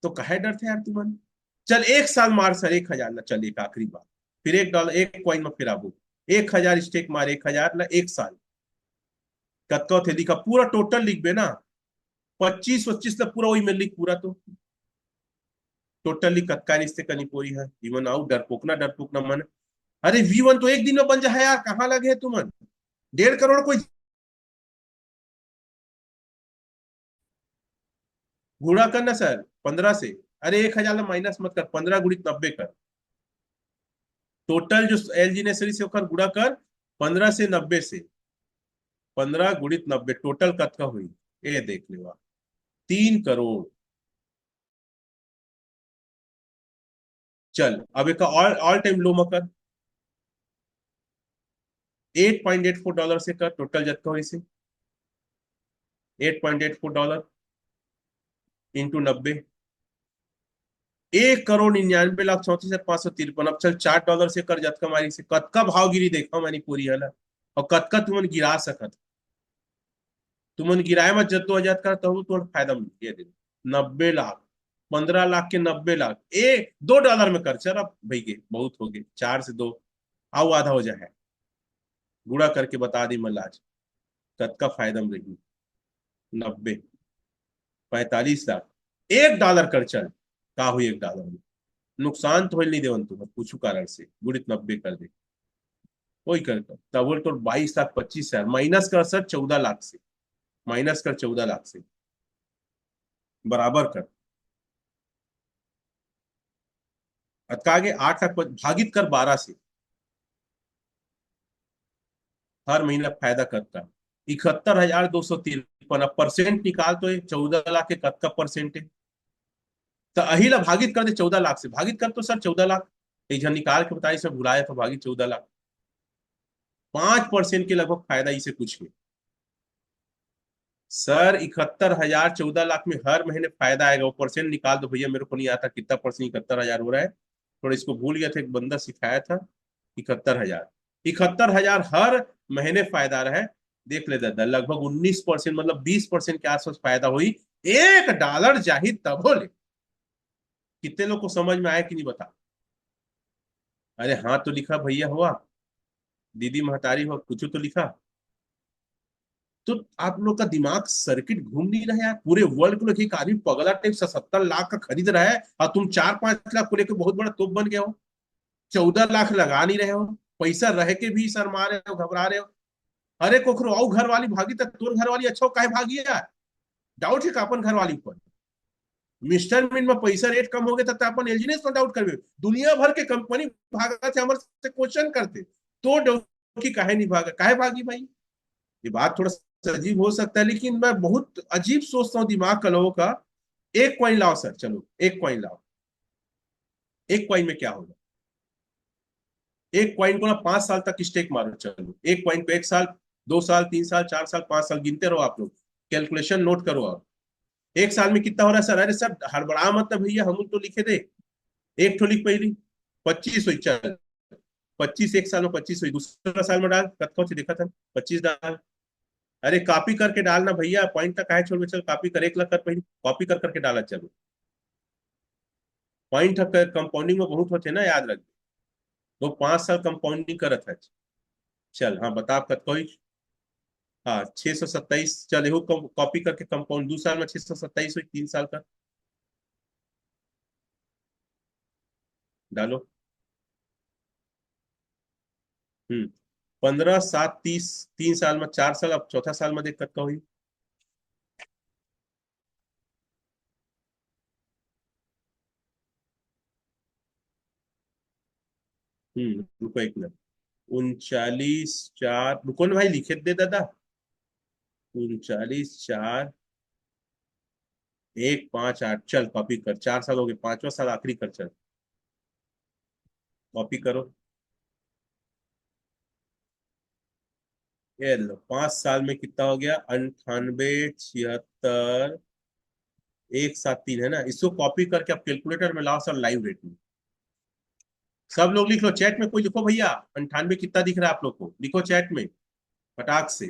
तो कहे डर थे यार तुमन। चल 1 साल मार सर 1,000 ना, चल एक आखिरी बात, फिर $1 एक कॉइन में फिर आबू, 1,000 स्टेक मार, 1,000 ना 1 साल, कत्का थे लिखा पूरा टोटल लिख बे ना, 25 25 ना पूरा वही में लिख पूरा तो, टोटली कत्का रिश्ते कनी पूरी है इवन आउ डरपोक ना मन। अरे V1 तो एक दिन में बन जाए यार, कहाँ लगे है तुमन, 1.5 करोड़ कोई। गुणा करना सर 15 से, अरे 1,000 माइनस मत कर, 15 गुणित 90 कर, टोटल जो एलजी ने सीरीज से होकर गुणा कर, 15 से 90 से 15 गुणित 90 टोटल कत का हुई, ये देख लो, 3 करोड़। चल अब एक ऑल ऑल टाइम लो मकर, $8.84 से कर टोटल जत्था हुई से, $8.84 इंटू 90, 1,99,34,553। अब चल $4 से कर जत कमारी से कतका भाव गिरी देखा मैंने पूरी है ना, और कतका तुमन गिरा सकत, तुमन गिराए मत जद्दो जहद कर तो तुम्हें फायदा मिल ये दे। 90 लाख, 15 लाख के 90 लाख, $2 में कर चल, अब भाई के बहुत हो गए, 4 से 2 आओ आधा हो जाए, गुड़ा करके बता दी मल्लाज कतका फायदा में रही। 90, 45 लाख, $1 कर चल, का हुई $1 में नुकसान तो नहीं देवन तुम्हें कुछ कारण से, गुड़ित 90 कर दे, वही कर तब बोल तो 22,25,000 माइनस कर सर 14 लाख से, माइनस कर 14 लाख से, बराबर कर अतका आगे 8 लाख भागित कर 12 से, हर महीना फायदा करता 71,253। अब परसेंट निकाल तो 14 लाख के कत का परसेंट है, तो अहिला भागित कर दे 14 लाख से, भागित कर तो सर 14 लाख, एक जन निकाल के बताइए सब भुलाया तो भागित 14 लाख, 5% के लगभग फायदा इसे कुछ नहीं सर। 71,000 14 लाख में हर महीने फायदा आएगा, वो परसेंट निकाल दो भैया, मेरे को नहीं आता कितना परसेंट 71,000 हो रहा है, थोड़ा इसको भूल गया था, एक बंदा सिखाया था। 71,000, 71,000 हर महीने फायदा आ रहा है, देख ले दादा लगभग 19%, मतलब 20% के आसपास फायदा हुई। $1 जाहिद तब हो ले, कितने लोग को समझ में आया कि नहीं बता। अरे हाँ तो लिखा भैया हुआ, दीदी महतारी हुआ, कुछ तो लिखा। तो आप लोग का दिमाग सर्किट घूम नहीं रहा है यार, पूरे वर्ल्ड को लेके एक आदमी पगला टाइप 77 लाख का खरीद रहा है, और तुम 4-5 लाख को लेकर बहुत बड़ा तोप बन गए हो, 14 लाख लगा नहीं रहे हो, पैसा रह के भी शर्मा रहे हो, घबरा रहे हो। अरे कोखरो आओ घर वाली भागी, तक तोर घर वाली अच्छा काहे भागी यार, डाउट है का अपन घर वाली ऊपर, मिस्टर मिन में पैसा रेट कम हो गया तब अपन एलजीनेस में डाउट करबे, दुनिया भर के कंपनी भागा थे हमारे से क्वेश्चन करते, तो डोकी काहे नहीं भागा, काहे भागी भाई। ये बात थोड़ा सा अजीब हो सकता है, लेकिन मैं बहुत अजीब सोचता हूँ दिमाग का लोगों का। एक कॉइन लाओ सर, चलो एक कॉइन लाओ, एक कॉइन में क्या होगा, एक कॉइन को ना 5 साल तक स्टेक मारो, चलो एक कॉइन को 1 साल, 2 साल, 3 साल, 4 साल, 5 साल गिनते रहो आप लोग, कैलकुलेशन नोट करो आप। 1 साल में कितना हो रहा है सर, अरे सर हड़बड़ा मत भैया, हम तो लिखे थे, एक ठो लिख पहली 25 हुई, चल 25 1 साल में 25 हुई, दूसरा साल में डाल कत्था से देखा था 25 डाल। अरे कॉपी करके डालना भैया, पॉइंट तक काहे छोड़, चल कॉपी कर, 1 लाख कर पहले कॉपी कर करके डाला, चलो पॉइंट कंपाउंडिंग में बहुत होते ना, याद रख, वो 5 साल कंपाउंडिंग करत है। चल हाँ बता आप कत कोई, हाँ 627, चल एहू कॉपी करके कंपाउंड 2 साल में 627 हुई, 3 साल का डालो। 15 7 30, 3 साल में 4 साल, अब चौथा साल में देख कत का हुई। रुको एक मिनट, 39 4, रुको ना भाई लिखे दे दादा, 39 4, 1 5 8, चल कॉपी कर, 4 साल हो गए, 5वां साल आखिरी कर, चल कॉपी करो। ये लो 5 साल में कितना हो गया, 98 76, 173 है ना, इसको कॉपी करके आप कैलकुलेटर में लाओ सर, लाइव रेट में सब लोग लिख लो, चैट में कोई लिखो भैया, 98 कितना दिख रहा है आप लोग को, लिखो चैट में फटाक से।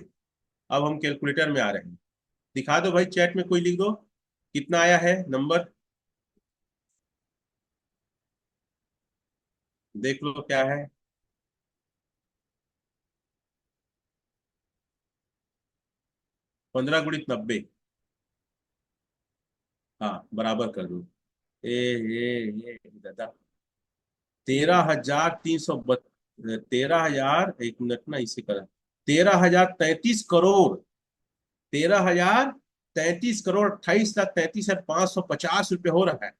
अब हम कैलकुलेटर में आ रहे हैं, दिखा दो भाई चैट में कोई लिख दो, कितना आया है नंबर, देख लो क्या है। 15 गुणित 90, हाँ बराबर कर दो, ये दादा 13,300, 13,000, 1 मिनट ना इसे करा, 13,033 करोड़, 13,033 करोड़ 28,33,550 रुपये हो रहा है,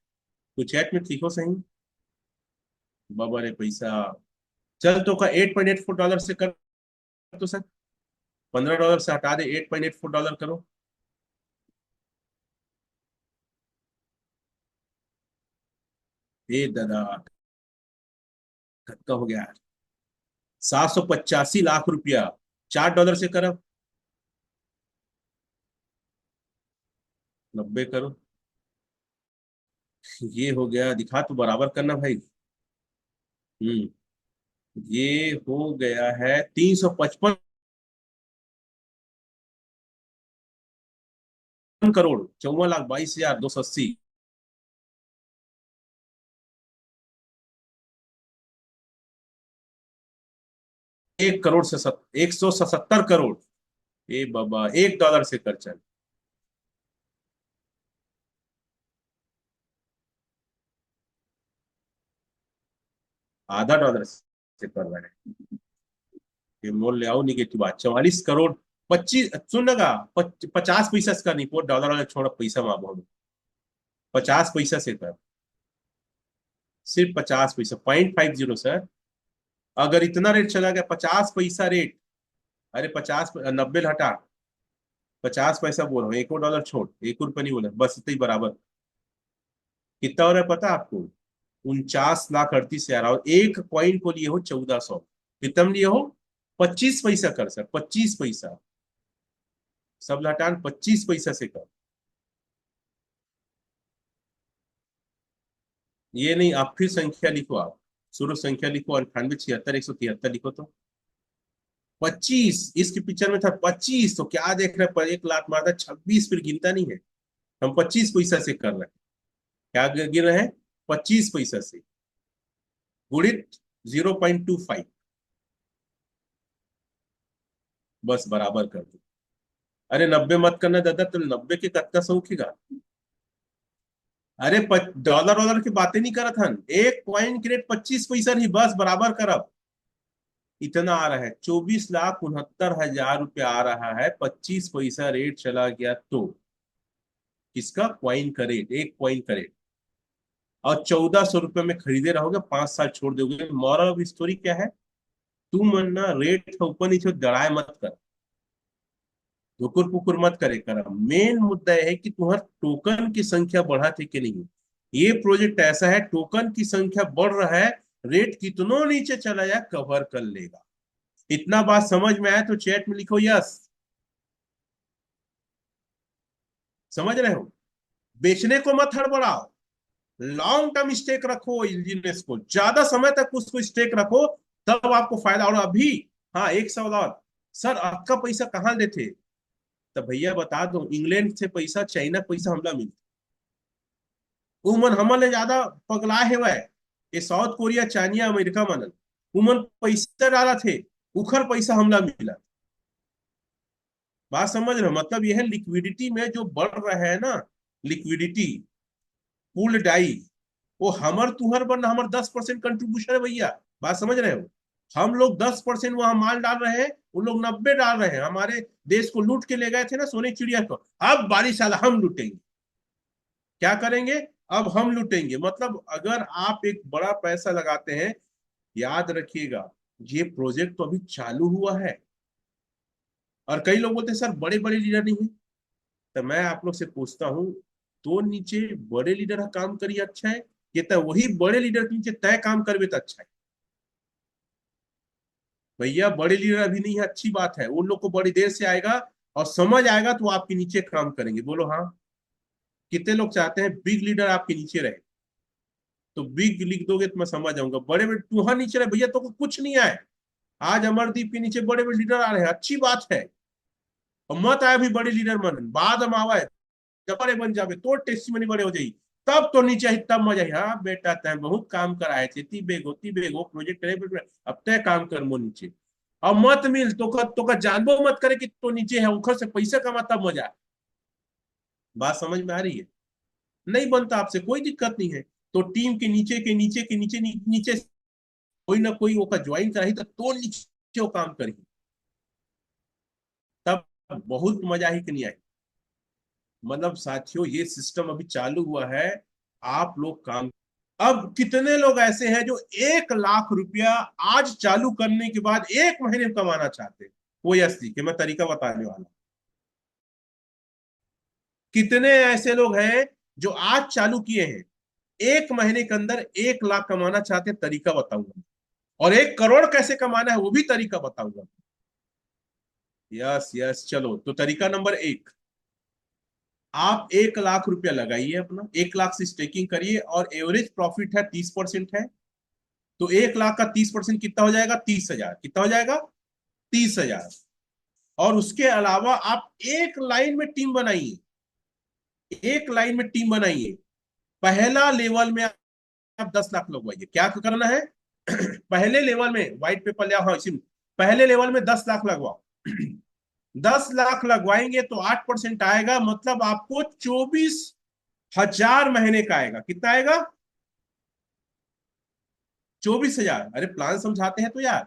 तो चैट में लिखो सही, बाबा रे पैसा। चल तो का $8.84 से कर तो सर $15 से हटा दे, $8.84 करो। ये दादा धक्का हो गया यार। 785 लाख रुपया, $4 से करो। 90 करो। ये हो गया, दिखा तो बराबर करना भाई। हम्म। ये हो गया है 355 करोड़, 54,22,280। 1 करोड़ से 177 करोड़। ए बाबा, $1 से कर चल। आधा डॉलर से कर रहा है। ये मोल ले आओ निगेटिव बात, 44 करोड़। 25 सुनगा, 50 पैसा से कर, नहीं वो डॉलर वाला छोड़, पैसा माँ बहुत। 50 पैसा से कर, सिर्फ 50 पैसा, 0.50 सर। अगर इतना रेट चला गया, 50 पैसा रेट। अरे 90 हटा, 50 पैसा बोल रहा हूँ, एक और डॉलर छोड़, ₹1 नहीं बोला, बस इतना ही बराबर। कितना हो रहा है पता है आपको? 49,38,000। और एक कॉइन को लिए हो 1400। कितना लिए हो? 25 पैसा कर सर, 25 पैसा। सब लटान 25 पैसा से कर। ये नहीं, आप फिर संख्या लिखो, आप शुरू संख्या लिखो, 98, 76, 173 लिखो तो 25। इसके पिक्चर में था 25, तो क्या देख रहे हैं? पर 1 लाख मारता 26, फिर गिनता नहीं है। हम 25 पैसा से कर रहे हैं। क्या गिन रहे हैं? 25 पैसा से गुणित 0.25। बस बराबर कर दो। अरे 90 मत करना दादा, तो 90 के कत्ता सौ उठेगा। अरे डॉलर वॉलर की बातें नहीं करत हन, एक कॉइन के रेट 25 पैसा नहीं, बस बराबर करब। इतना आ रहा है, 24,69,000 रुपया आ रहा है। 25 पैसा रेट चला गया तो किसका? कॉइन का रेट, एक कॉइन का रेट। और 1400 रुपये में खरीदे रहोगे, 5 साल छोड़ दोगे। मॉरल ऑफ स्टोरी क्या है? तू मन ना रेट का ऊपर नीचे दड़ाए मत कर, धुकुर पुकुर मत करे कर। मेन मुद्दा यह है कि तुम्हारा टोकन की संख्या बढ़ा थे कि नहीं। ये प्रोजेक्ट ऐसा है, टोकन की संख्या बढ़ रहा है, रेट कितनों नीचे चला जाए कवर कर लेगा। इतना बात समझ में आया तो चैट में लिखो यस। समझ रहे हो? बेचने को मत हड़बड़ाओ, लॉन्ग टर्म स्टेक रखो, इंजीनियर्स को ज्यादा समय तक उसको स्टेक रखो, तब आपको फायदा। और अभी, हाँ एक सवाल और, सर आपका पैसा कहाँ देते? तो भैया बता दो, इंग्लैंड से पैसा, चाइना पैसा हमला मिलता। उमन हमले ज्यादा पगला है वह, ये साउथ कोरिया, चाइना, अमेरिका मनल। उमन पैसा डाला थे, उखर पैसा हमला मिला। बात समझ रहे हो? मतलब यह है, लिक्विडिटी में जो बढ़ रहा है ना, लिक्विडिटी पूल डाई, वो हमर तुहर बन, हमर 10% कंट्रीब्यूशन है भैया। बात समझ रहे हो? हम लोग 10% वहां माल डाल रहे हैं, उन लोग 90 डाल रहे हैं। हमारे देश को लूट के ले गए थे ना सोने चिड़िया को, अब बारिश साल हम लूटेंगे। क्या करेंगे? अब हम लूटेंगे। मतलब अगर आप एक बड़ा पैसा लगाते हैं, याद रखिएगा, ये प्रोजेक्ट तो अभी चालू हुआ है। और कई लोग बोलते हैं सर बड़े बड़े लीडर नहीं है। तो मैं आप लोग से पूछता हूँ, तो नीचे बड़े लीडर का काम करिए अच्छा है, ये तो वही बड़े लीडर के नीचे तय काम करवे तो अच्छा है। भैया बड़े लीडर अभी नहीं है, अच्छी बात है, उन लोग को बड़ी देर से आएगा और समझ आएगा तो आपके नीचे काम करेंगे। बोलो हाँ। कितने लोग चाहते हैं बिग लीडर आपके नीचे रहे? तो बिग लिख दोगे तो मैं समझ जाऊंगा। बड़े बड़े तुहा नीचे रहे भैया, तो कुछ नहीं आए। आज अमरदीप के नीचे बड़े बड़े लीडर आ रहे हैं, अच्छी बात है। और मत आए भी बड़े लीडर मन, बाद में आवा जब बड़े बन जावे तो टेस्टिमनी बड़े हो जाई, तब तो नीचे ही तब मजा ही। हाँ बेटा तय बहुत काम कराए थे, ती बेगो प्रोजेक्ट करे, अब तय काम कर मो नीचे। अब मत मिल तो का जानबो मत करे कि तो नीचे है, उखर से पैसा कमा तब मजा। बात समझ में आ रही है? नहीं बनता आपसे कोई दिक्कत नहीं है, तो टीम के नीचे के नीचे के नीचे नीचे कोई ना कोई वो का ज्वाइन कराही, तो नीचे वो काम करी, तब बहुत मजा ही कि नहीं आई। मतलब साथियों, ये सिस्टम अभी चालू हुआ है, आप लोग काम। अब कितने लोग ऐसे हैं जो 1 लाख रुपया आज चालू करने के बाद 1 महीने में कमाना चाहते हैं? वो यस लिखे, मैं तरीका बताने वाला हूं। कितने ऐसे लोग हैं जो आज चालू किए हैं, 1 महीने के अंदर 1 लाख कमाना चाहते हैं, तरीका बताऊंगा। और 1 करोड़ कैसे कमाना है वो भी तरीका बताऊंगा। यस यस, चलो तो तरीका नंबर 1, आप 1 लाख रुपया लगाइए अपना, 1 लाख से स्टेकिंग करिए, और एवरेज प्रॉफिट है 30% है। तो 1 लाख का 30% कितना हो जाएगा? 30,000। कितना हो जाएगा? 30,000। और उसके अलावा आप एक लाइन में टीम बनाइए, एक लाइन में टीम बनाइए। पहला लेवल में आप 10 लाख लगवाइए। क्या करना है? पहले लेवल में व्हाइट पेपर या, हाँ इसी में, पहले लेवल में 10 लाख लगवाओ। 10 लाख लगवाएंगे तो 8% आएगा, मतलब आपको 24,000 महीने का आएगा। कितना आएगा? 24,000। अरे प्लान समझाते हैं तो यार।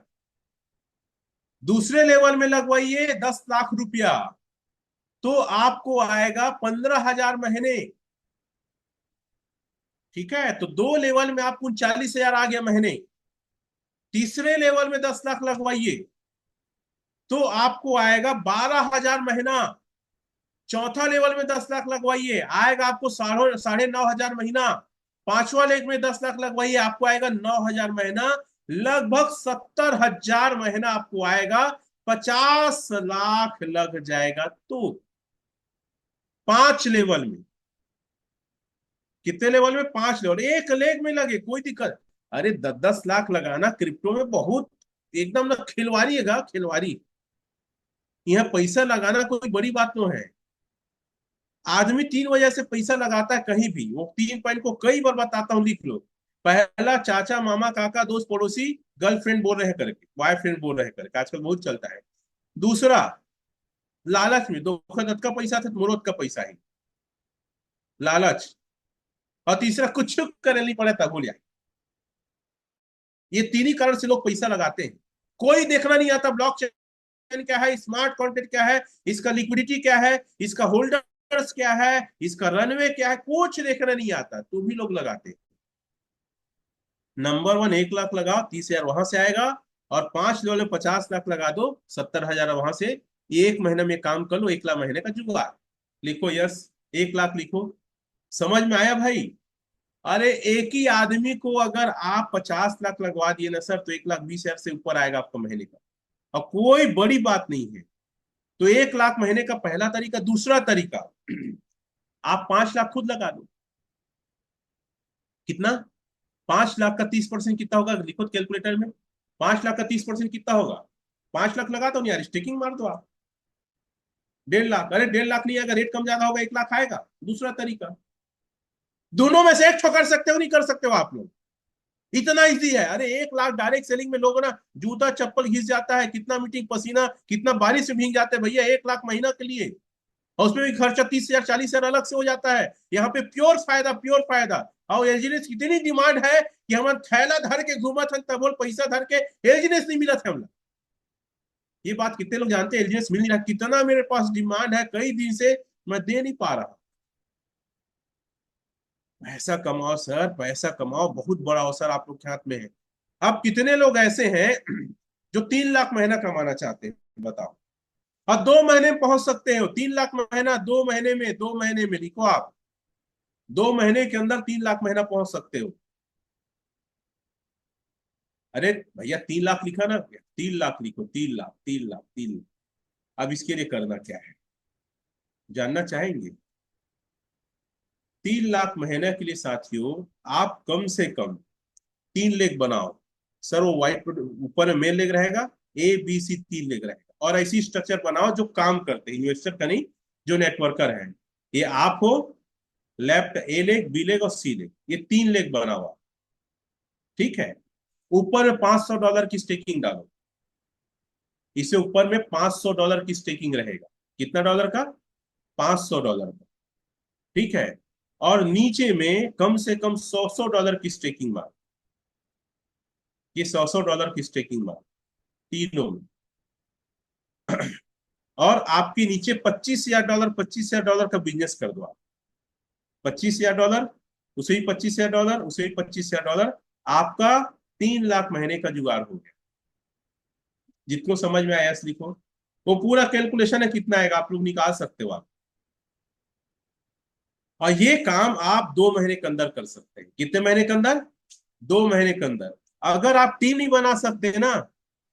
दूसरे लेवल में लगवाइए 10 लाख रुपया, तो आपको आएगा 15,000 महीने। ठीक है, तो 2 लेवल में आपको 39,000 आ गया महीने। तीसरे लेवल में 10 लाख लगवाइए तो आपको आएगा 12,000 महीना। चौथा लेवल में 10 लाख लगवाइए, आएगा आपको 9,500 महीना। पांचवा लेग में 10 लाख लगवाइए, आपको आएगा 9,000 महीना। लगभग 70,000 महीना आपको आएगा। 50 लाख लग जाएगा। तो 5 लेवल में, कितने लेवल में? 5 लेवल, एक लेग में लगे कोई दिक्कत। अरे 10-10 लाख लगाना क्रिप्टो में बहुत, एकदम ना खिलवाड़ी है, खिलवाड़ी। यहाँ पैसा लगाना कोई बड़ी बात तो है। आदमी 3 वजह से पैसा लगाता है कहीं भी, वो 3 पॉइंट को कई बार बताता हूं, लिख लो। पहला, चाचा मामा काका दोस्त पड़ोसी, गर्लफ्रेंड बोल रहे करके, बॉयफ्रेंड बोल रहे करके, आजकल बहुत चलता है। दूसरा, लालच में, धोखाधड़ी का पैसा था तो मुरोत का पैसा है, लालच। और तीसरा, कुछ करने नहीं पड़े तब बोलिया। ये तीन ही कारण से लोग पैसा लगाते हैं। कोई देखना नहीं आता ब्लॉकचेन क्या है, स्मार्ट कॉन्ट्रैक्ट क्या है, इसका लिक्विडिटी क्या है, इसका होल्डर्स क्या है, इसका रनवे क्या है, कुछ देखना नहीं आता, तो भी लोग लगाते हैं। नंबर 1, 1 लाख लगाओ, 30,000 वहां से आएगा। और 5 लेवल में 50 लाख लगा दो, 70,000 वहां से। 1 महीने में काम कर लो, 1 लाख महीने का जुगाड़। लिखो यस, 1 लाख लिखो। समझ में आया भाई? अरे एक ही आदमी को अगर आप 50 लाख लगवा दिए ना सर, तो 1,20,000 से ऊपर आएगा आपका महीने का। और कोई बड़ी बात नहीं है। तो 1 लाख महीने का पहला तरीका। दूसरा तरीका, आप 5 लाख खुद लगा दो। कितना? 5 लाख का 30% कितना होगा? लिखो कैलकुलेटर में। 5 लाख का 30% कितना होगा? 5 लाख लगा दो यार, स्टेकिंग मार दो आप। 1.5 लाख। अरे 1.5 लाख नहीं, अगर रेट कम ज्यादा होगा 1 लाख आएगा। दूसरा तरीका, दोनों में से एक ठो कर सकते हो, नहीं कर सकते हो आप लोग? इतना इजी है। अरे 1 लाख डायरेक्ट सेलिंग में लोग ना, जूता चप्पल घिस जाता है, कितना मीटिंग पसीना, कितना बारिश में भीग जाते हैं भैया 1 लाख महीना के लिए। और उसमें भी खर्चा 30,000 40,000 अलग से हो जाता है। यहाँ पे प्योर फायदा, प्योर फायदा। और एलजीनेस की इतनी डिमांड है कि हम थैला धर के घूमा था, तब बोल पैसा धर के एलजीनेस नहीं मिला था हम। ये बात कितने लोग जानते हैं? एलजीनेस मिल नहीं रहा, कितना मेरे पास डिमांड है कई दिन से, मैं दे नहीं पा रहा। पैसा कमाओ सर, पैसा कमाओ, बहुत बड़ा अवसर आप लोग के हाथ में है। अब कितने लोग ऐसे हैं जो 3 लाख महीना कमाना चाहते हैं, बताओ? और 2 महीने में पहुंच सकते हो 3 लाख महीना, 2 महीने में, 2 महीने में लिखो आप, 2 महीने के अंदर 3 लाख महीना पहुंच सकते हो। अरे भैया 3 लाख लिखा ना, 3 लाख लिखो, 3 लाख, 3 लाख, 3 लाख। अब इसके लिए करना क्या है, जानना चाहेंगे? 3 लाख महीने के लिए साथियों, आप कम से कम 3 लेग बनाओ। सर वो व्हाइट ऊपर में मेन लेग रहेगा, ABC 3 लेग रहेगा। और ऐसी स्ट्रक्चर बनाओ जो काम करते हैं, इन्वेस्टर का नहीं, जो नेटवर्कर है। ये आप हो, left A leg, B leg और C लेग, ये 3 लेग बना हुआ। ठीक है, ऊपर में $500 की स्टेकिंग डालो। इसे ऊपर में $500 की स्टेकिंग रहेगा। कितना डॉलर का? $500 का। ठीक है, और नीचे में कम से कम $100 की स्टेकिंग मार। ये $100 की स्टेकिंग मार तीनों में। और आपके नीचे $25,000, $25,000 का बिजनेस कर दो आप। $25,000, उसे ही $25,000, उसे ही $25,000। आपका 3 लाख महीने का जुगाड़ हो गया। जितने समझ में आया लिखो। वो पूरा कैलकुलेशन है, कितना आएगा आप लोग निकाल सकते हो आप। और ये काम आप 2 महीने के अंदर कर सकते हैं। कितने महीने के अंदर? 2 महीने के अंदर। अगर आप टीम नहीं बना सकते ना,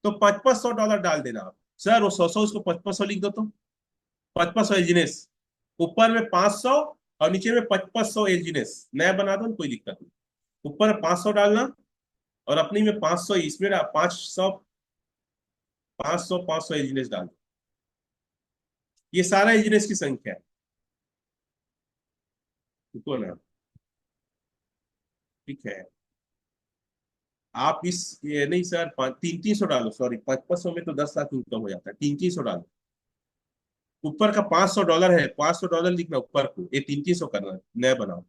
तो $500 डाल देना आप। सर वो 100 उसको 500 लिख दो तो। 500 एजीनेस, ऊपर में 500 और नीचे में 500 एजीनेस, नया बना दो कोई दिक्कत नहीं। ऊपर 500 डालना और अपनी में 500, इसमें 500, 500, 500 एजीनेस डाल दो। ये सारा एजीनेस की संख्या है। देखो ना, ठीक है। आप इस, ये नहीं सर, 300 डालो, सॉरी 500 में तो 10 लाख इनकम हो जाता है, 300 डालो। ऊपर का $500 है, $500 लिखना ऊपर को, ये 300 करना है, नया बनाओ।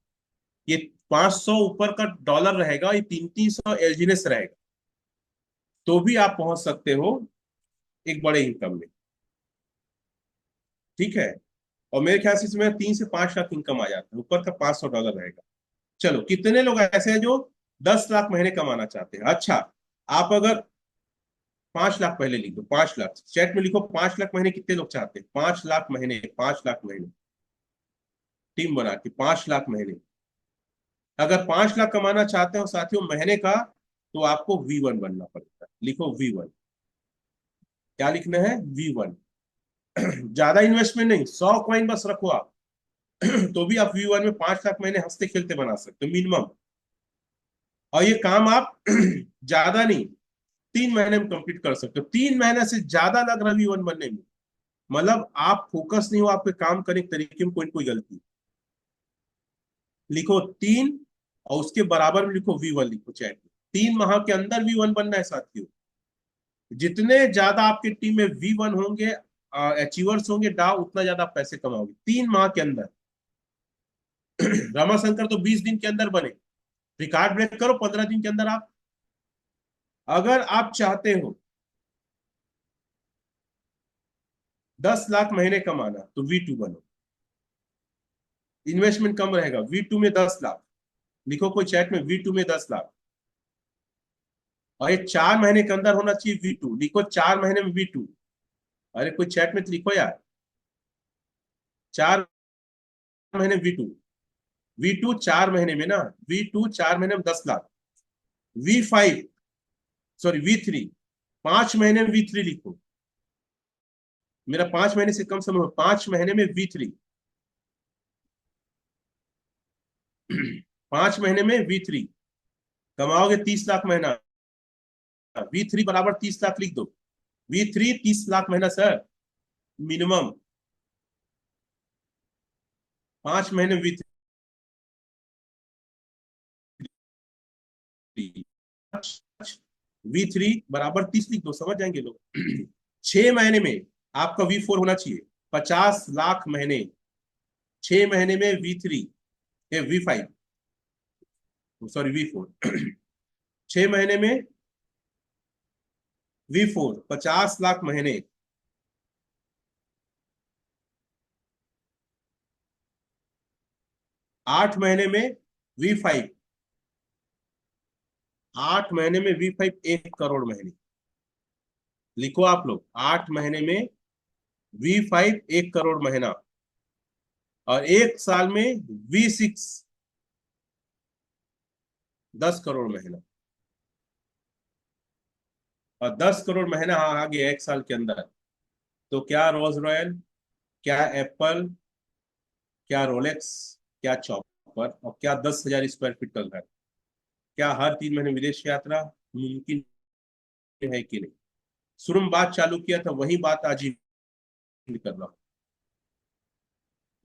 ये 500 ऊपर का डॉलर रहेगा, ये 300 एलजीनेस रहेगा, तो भी आप पहुंच सकते हो एक बड़े इनकम में। ठीक है। और मेरे ख्याल से इसमें 3 से 5 लाख इनकम आ जाता है, ऊपर का $500 रहेगा। चलो, कितने लोग ऐसे हैं जो 10 लाख महीने कमाना चाहते हैं? अच्छा, आप अगर 5 लाख पहले लिखो, 5 लाख चैट में लिखो, 5 लाख महीने कितने लोग चाहते हैं? 5 लाख महीने, 5 लाख महीने, टीम बना के 5 लाख महीने। अगर 5 लाख कमाना चाहते हो साथियों महीने का, तो आपको V1 बनना पड़ेगा। लिखो V1। क्या लिखना है? V1। ज्यादा इन्वेस्टमेंट नहीं, 100 कॉइन बस रखो आप। तो भी आप V1 में 5 लाख महीने हंसते खेलते बना सकते हो मिनिमम। और ये काम आप ज्यादा नहीं, 3 महीने में कंप्लीट कर सकते हो। 3 महीने से ज्यादा लग रहा V1 बनने में, मतलब आप फोकस नहीं हो आपके काम करने के तरीके में, कोई कोई गलती। लिखो 3, और उसके बराबर में लिखो V1, लिखो चैट में। 3 माह के अंदर V1 बनना है साथियों। जितने ज्यादा आपकी टीम में V1 होंगे, अचीवर्स होंगे डाउ, उतना ज्यादा आप पैसे कमाओगे 3 माह के अंदर। रमाशंकर तो 20 दिन के अंदर बने। रिकॉर्ड ब्रेक करो 15 दिन के अंदर आप। अगर आप चाहते हो 10 लाख महीने कमाना, तो V2 बनो। इन्वेस्टमेंट कम रहेगा, V2 में 10 लाख। लिखो कोई चैट में, V2 में 10 लाख। और ये 4 महीने के अंदर होना चाहिए V2, लिखो 4 महीने में V2। अरे कोई चैट में तो लिखो यार, 4 महीने V2। V2 4 महीने में ना, V2 4 महीने में 10 लाख। V5, सॉरी V3, 5 महीने में V3 लिखो। मेरा 5 महीने से कम समय हो, 5 महीने में V3। 5 महीने में V3 कमाओगे 30 लाख महीना। V3 बराबर 30 लाख लिख दो। V3 30 लाख महीना सर, मिनिमम। 5 महीने V3, V3 बराबर 30 लिख दो, समझ जाएंगे लोग। 6 महीने में आपका V4 होना चाहिए 50 लाख महीने। 6 महीने में V3, V5, सॉरी V4। 6 महीने में V4 50 लाख महीने। 8 महीने में V5, 8 महीने में V5 1 करोड़ महीने। लिखो आप लोग, 8 महीने में V5 1 करोड़ महीना। और 1 साल में V6 10 करोड़ महीना। और 10 करोड़ महीना आ गया 1 साल के अंदर। तो क्या रोल्स रॉयल, क्या एप्पल, क्या रोलेक्स, क्या चॉपर, और क्या 10,000 स्क्वायर फीट का घर, क्या हर 3 महीने विदेश यात्रा मुमकिन है कि नहीं? शुरू में बात चालू किया था, वही बात आज ही कर रहा हूं।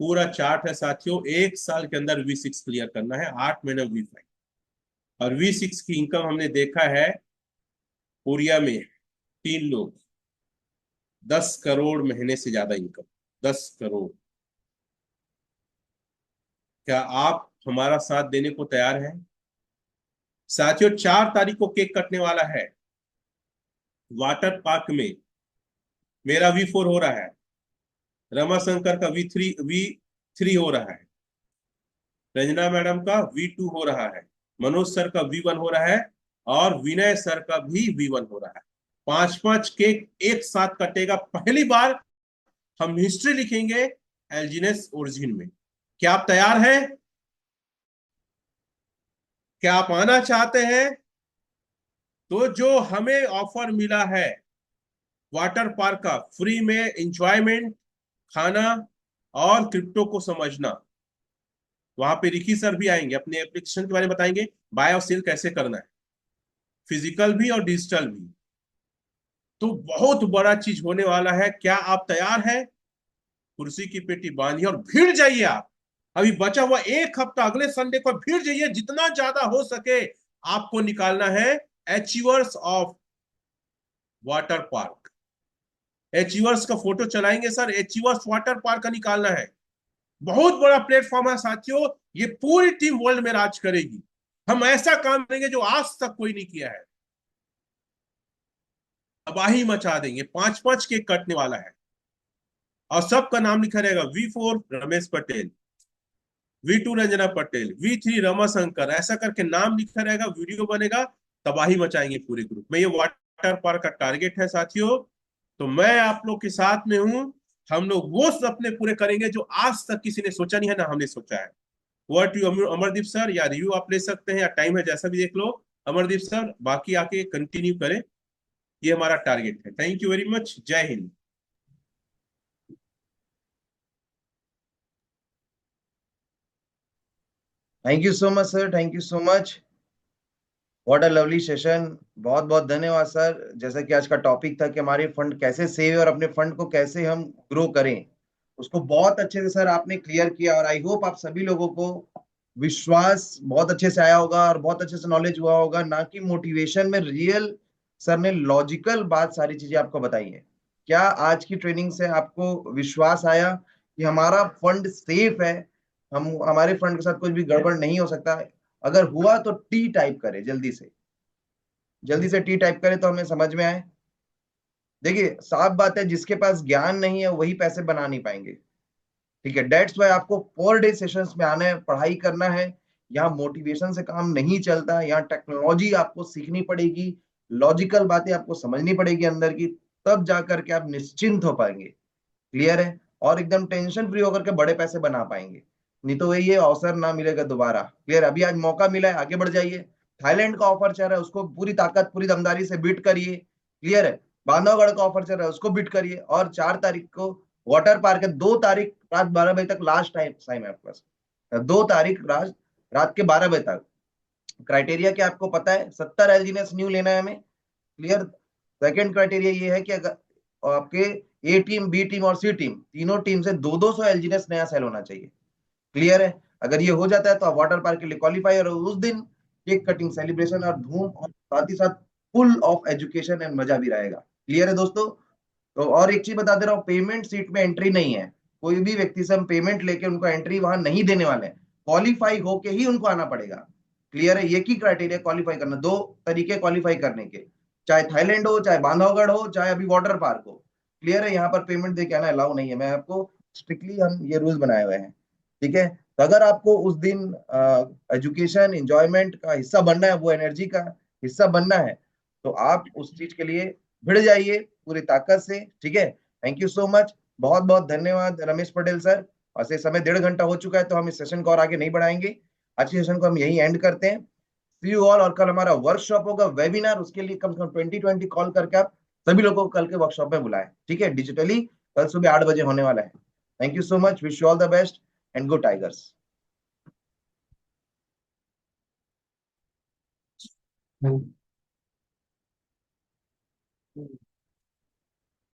पूरा चार्ट है साथियों, 1 साल के अंदर V6 क्लियर करना है, 8 महीने V5। और V6 की इनकम हमने देखा है कोरिया में, 3 लोग 10 करोड़ महीने से ज्यादा इनकम, 10 करोड़। क्या आप हमारा साथ देने को तैयार हैं साथियों? 4 तारीख को केक कटने वाला है वाटर पार्क में। मेरा V4 हो रहा है, रमाशंकर का V3 हो रहा है, रंजना मैडम का V2 हो रहा है, मनोज सर का V1 हो रहा है, और विनय सर का भी V1 हो रहा है। 5 5 केक एक साथ कटेगा, पहली बार हम हिस्ट्री लिखेंगे एल्जीनेस ओरिजिन में। क्या आप तैयार हैं? क्या आप आना चाहते हैं? तो जो हमें ऑफर मिला है वाटर पार्क का, फ्री में एंजॉयमेंट, खाना और क्रिप्टो को समझना, वहां पे रिकी सर भी आएंगे, अपने एप्लीकेशन के बारे में बताएंगे, बाय और सेल कैसे करना है, फिजिकल भी और डिजिटल भी। तो बहुत बड़ा चीज होने वाला है। क्या आप तैयार हैं? कुर्सी की पेटी बांधिए और भीड़ जाइए आप। अभी बचा हुआ एक हफ्ता, अगले संडे को भीड़ जाइए, जितना ज्यादा हो सके आपको निकालना है achievers of water park. Achievers का फोटो चलाएंगे सर, अचीवर्स वाटर पार्क का निकालना है। बहुत बड़ा प्लेटफॉर्म है साथियों, ये पूरी टीम वर्ल्ड में राज करेगी। हम ऐसा काम करेंगे जो आज तक कोई नहीं किया है, तबाही मचा देंगे। 5 5 केक कटने वाला है और सबका नाम लिखा रहेगा, V4 Ramesh Patel, V2 Ranjana Patel, V3 Ramashankar, ऐसा करके नाम लिखा रहेगा, वीडियो बनेगा, तबाही मचाएंगे पूरे ग्रुप में। ये वाटर पार्क का टारगेट है साथियों। तो मैं आप लोग के साथ में हूं। हम लोग वो सपने पूरे करेंगे जो आज तक किसी ने सोचा नहीं है, ना हमने सोचा है। व्हाट यू अमरदीप सर, या रिव्यू आप ले सकते हैं या टाइम है जैसा भी देख लो। अमरदीप सर बाकी आके कंटिन्यू करें, ये हमारा टारगेट है। थैंक यू वेरी मच, जय Hind. Thank you so much sir, thank you so much. What a lovely session. बहुत बहुत धन्यवाद सर। जैसा कि आज का टॉपिक था कि हमारे फंड कैसे सेव और अपने फंड को कैसे हम ग्रो करें, उसको बहुत अच्छे से सर आपने क्लियर किया। और आई होप आप सभी लोगों को विश्वास बहुत अच्छे से आया होगा और बहुत अच्छे से नॉलेज हुआ होगा, ना कि मोटिवेशन में। रियल सर ने लॉजिकल बात सारी चीजें आपको बताई है। क्या आज की ट्रेनिंग से आपको विश्वास आया कि हमारा फंड सेफ है, हम हमारे फंड के साथ कुछ भी गड़बड़ नहीं हो सकता? अगर हुआ तो टी टाइप करें, जल्दी से जल्दी से टी टाइप करें तो हमें समझ में आए। देखिए साफ बात है, जिसके पास ज्ञान नहीं है वही पैसे बना नहीं पाएंगे। ठीक है, डेट्स वाई आपको 4 डे सेशंस में आना है, पढ़ाई करना है। यहाँ मोटिवेशन से काम नहीं चलता, यहाँ टेक्नोलॉजी आपको सीखनी पड़ेगी, लॉजिकल बातें आपको समझनी पड़ेगी अंदर की, तब जा करके आप निश्चिंत हो पाएंगे। क्लियर है? और एकदम टेंशन फ्री होकर के बड़े पैसे बना पाएंगे। नहीं तो वही है, अवसर ना मिलेगा दोबारा। क्लियर? अभी आज मौका मिला है, आगे बढ़ जाइए। थाईलैंड का ऑफर चल रहा है, उसको पूरी ताकत पूरी दमदारी से बीट करिए। क्लियर है? बांधवगढ़ का ऑफर चल रहा है, उसको बीट करिए। और 4 तारीख को वाटर पार्क है, 2 तारीख रात 12 बजे तक लास्ट टाइम है आपके पास। 2 तारीख रात के 12 बजे तक। क्राइटेरिया क्या आपको पता है? 70 एलजीनेस न्यू लेना है हमें। क्लियर? सेकेंड क्राइटेरिया ये है कि अगर आपके ए टीम, बी टीम और सी टीम, तीनों टीम से 200 एलजीनेस नया सेल होना चाहिए। क्लियर है? अगर ये हो जाता है तो आप वाटर पार्क के लिए क्वालिफाई। और उस दिन केक कटिंग, सेलिब्रेशन और धूम, और साथ ही साथ फुल ऑफ एजुकेशन एंड मजा भी रहेगा। क्लियर है दोस्तों? तो और एक चीज बता दे रहा हूँ, पेमेंट सीट में एंट्री नहीं है। कोई भी व्यक्ति से हम पेमेंट लेके उनको एंट्री वहां नहीं देने वाले हैं, क्वालिफाई होके ही उनको आना पड़ेगा। क्लियर है? एक ही क्राइटेरिया क्वालिफाई करना, 2 तरीके क्वालिफाई करने के, चाहे थाईलैंड हो, चाहे बांधवगढ़ हो, चाहे अभी वाटर पार्क हो। क्लियर है? यहाँ पर पेमेंट दे के आना अलाउ नहीं है। मैं आपको स्ट्रिक्टली हम ये रूल्स बनाए हुए हैं। ठीक है? तो अगर आपको उस दिन एजुकेशन एंजॉयमेंट का हिस्सा बनना है, वो एनर्जी का हिस्सा बनना है, तो आप उस चीज के लिए भिड़ जाइए पूरी ताकत से। ठीक है? Thank you so much. बहुत बहुत धन्यवाद रमेश पटेल सर। और से समय 1.5 घंटा हो चुका है, तो हम इस सेशन को और आगे नहीं बढ़ाएंगे। आज के सेशन को हम यही एंड करते हैं। सी यू ऑल। और कल हमारा वर्कशॉप होगा, वेबिनार, उसके लिए कम से कम 20 कॉल करके आप सभी लोगों को कल के वर्कशॉप में बुलाएं। ठीक है? डिजिटली कल सुबह 8 बजे होने वाला है। Thank you so much, wish you all the best and go tigers. Hmm.